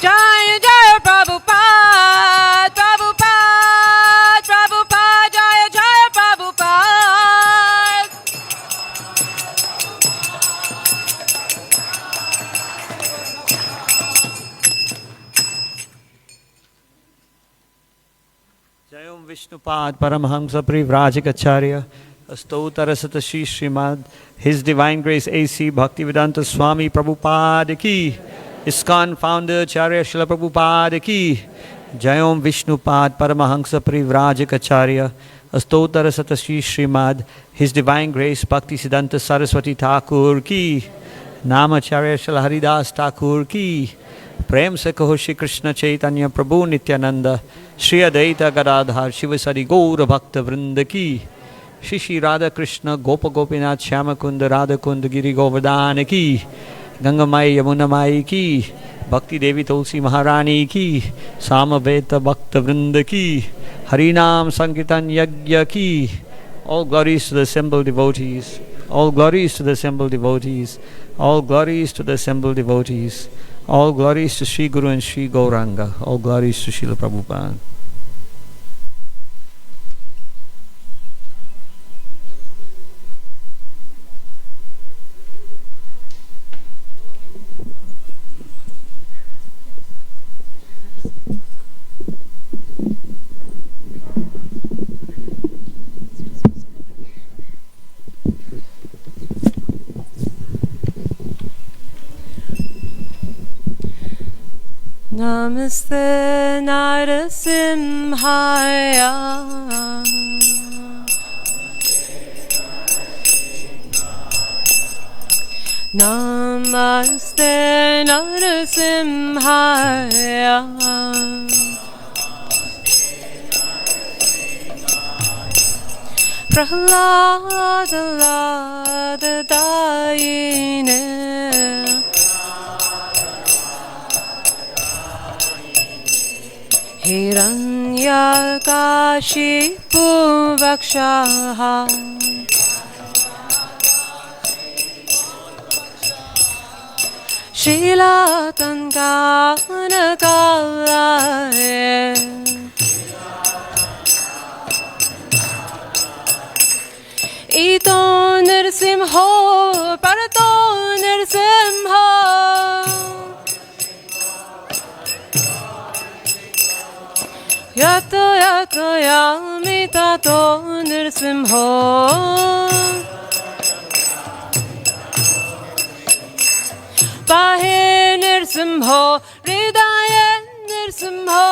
Jaya Jaya Prabhupada, Prabhupada, Prabhupada, Jaya Jaya Prabhupada. Jayam Vishnupad Paramahamsa Privrajikacharya Astautarasata Shri Srimad His Divine Grace A.C. Bhaktivedanta Swami Prabhupada Ki ISKCON Founder Acharya Srila Prabhupada Ki Jayam Vishnupad Paramahamsa Privrajikacharya Astautarasata Shri Srimad His Divine Grace Bhaktisiddhanta Saraswati Thakur Ki Namacharya Srila Haridas Thakur Ki Prem se kaho Shri Krishna Chaitanya Prabhu Nityananda Shri Adaita Gadadhar Shivasari Gaura Bhakta Vrinda Ki Shri Shri Radha Krishna Gopa Gopinath Shyama Kunda Radha Kunda Giri Govardhana Ki Ganga Mai Yamuna Mai Ki Bhakti Devi Tulsi Maharani Ki Samaveta Bhakta Vrinda Ki Harinam Sankirtan Yagya Ki. All glories to the assembled devotees. All glories to the assembled devotees. All glories to the assembled devotees. All glories to Sri Guru and Sri Gauranga. All glories to Srila Prabhupada. Namaste Narasimhaya. Namaste Narasimhaya. Prahlada Lada Dayine. Hiranyakashipu Vakshaha. Shilatankanakalaye. Ito nirsimho parato nirsimho. Yato yato yami tato nirsimho. Pahe nirsimho, hridaya nirsimho.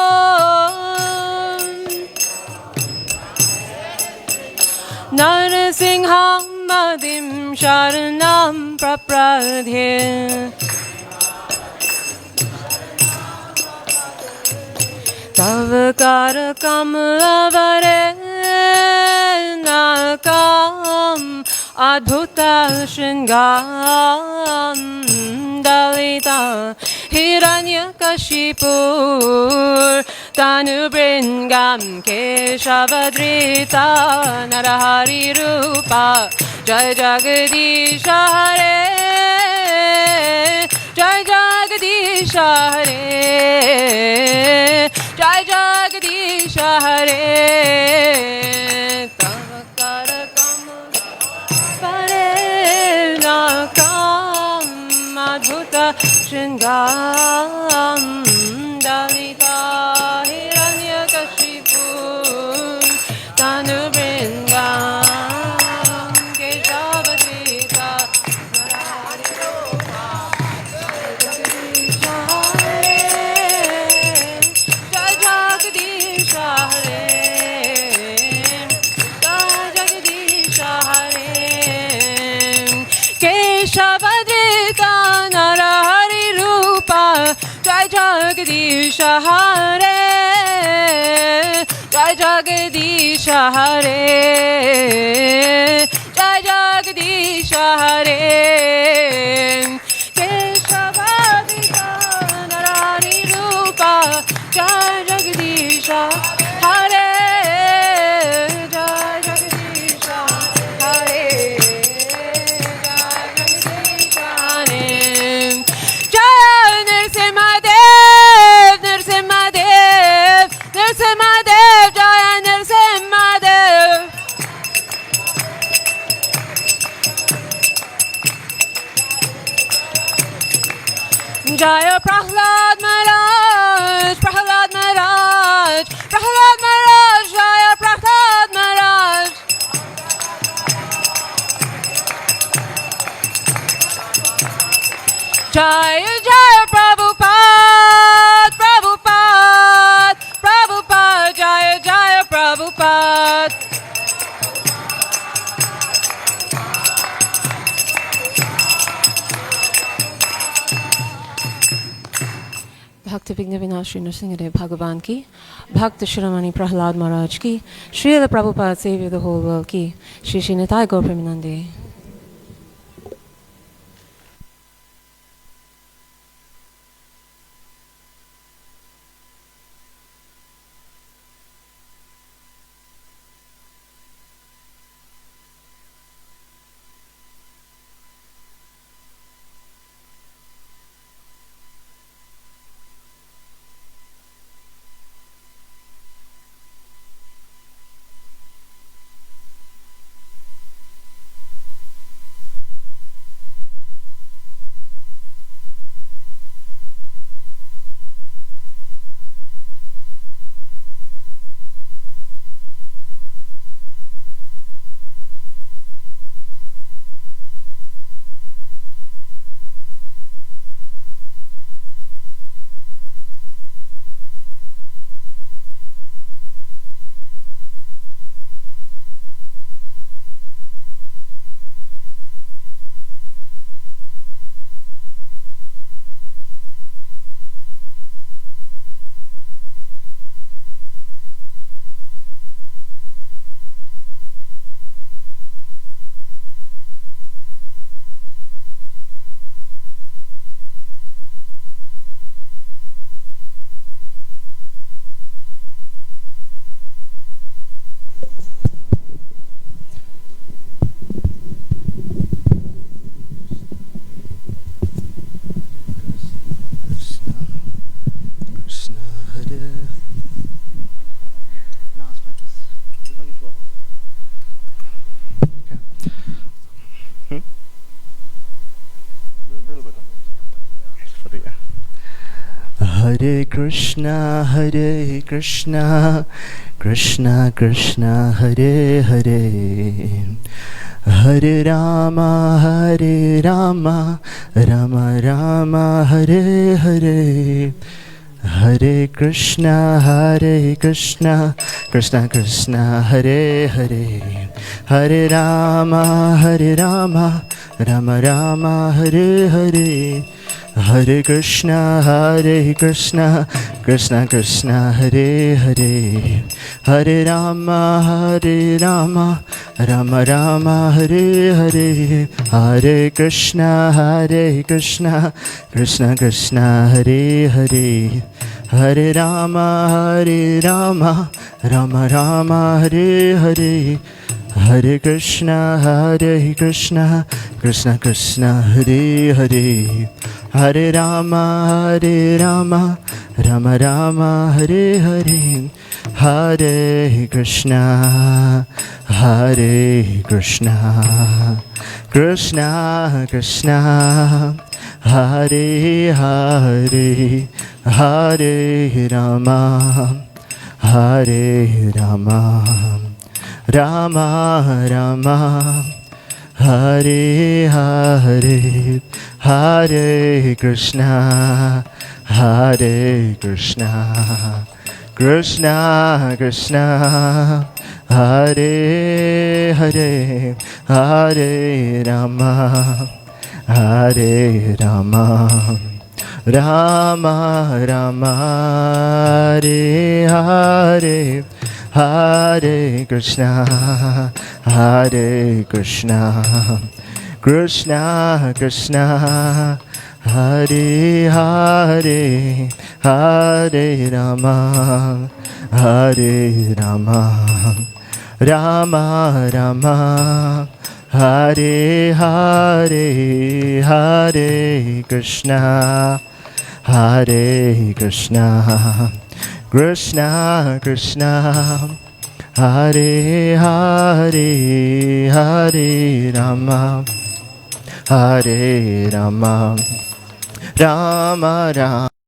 Narasimham madim sharanam prapradhe. Tav karakam avare nakam adhuta shringam dalita hiranyakashipur tanubringam keshavadrita narahari rupa jai jagadish hare jai jagadish hare jai jagadish hare. Tavakarakam pare nakam adhuta shringam dalita hiranyakashipu tanubringam keshavadrita narahari rupa jagadish hare jai jagadish hare jai jagadish hare. Keshavadrita narahari rupa jai jagadish hare jai jagadish hare jai jagadish hare. Keshavadrita narahari rupa jai jagadish hare jai jagadish hare jai jagadish hare. Jai Nrsimhadev Nrsimhadev Nrsimhadev Jai Nrsimhadev. Jaya Prahlad Maharaj, Prahlad Maharaj, Prahlad Maharaj, Jaya Prahlad Maharaj. Jaya Jaya Prabhupada, Prabhupada, Prabhupada, Jaya Jaya Prabhupada. Bhakti Vigna Vinashri Nrsimhadev Bhagavan ki, Bhakti Shiromani Prahlad Maharaj ki, Srila Prabhupada Savior of the whole world ki, Shri Shri Nitai Gaur Premanande. Hare Krishna, Krishna Krishna, Hare Hare, Hare Rama, Rama Rama, Hare Hare, Hare Krishna, Krishna Krishna, Hare Hare, Hare Rama, Rama Rama, Hare Hare, Hare Krishna, Krishna Krishna, Hare Hare, Hare Rama, Rama Rama, Hare Hare, Hare Krishna, Krishna Krishna, Hare Hare, Hare Rama, Rama Rama, Hare Hare, Hare Krishna, Krishna Krishna, Hare Hare, Hare Rama, Rama Rama, Hare Hare, Hare Krishna, Krishna Krishna, Hare Hare, Hare Rama, Rama Rama, Hare Hare, Hare Krishna, Krishna Krishna, Hare Hare, Hare Rama, Rama Rama, Hare Hare, Hare Krishna, Krishna Krishna, Hare Hare, Hare Rama, Rama Rama, Hare Hare, Hare Krishna, Krishna Krishna, Hare Hare, Hare Rama, Rama Rama.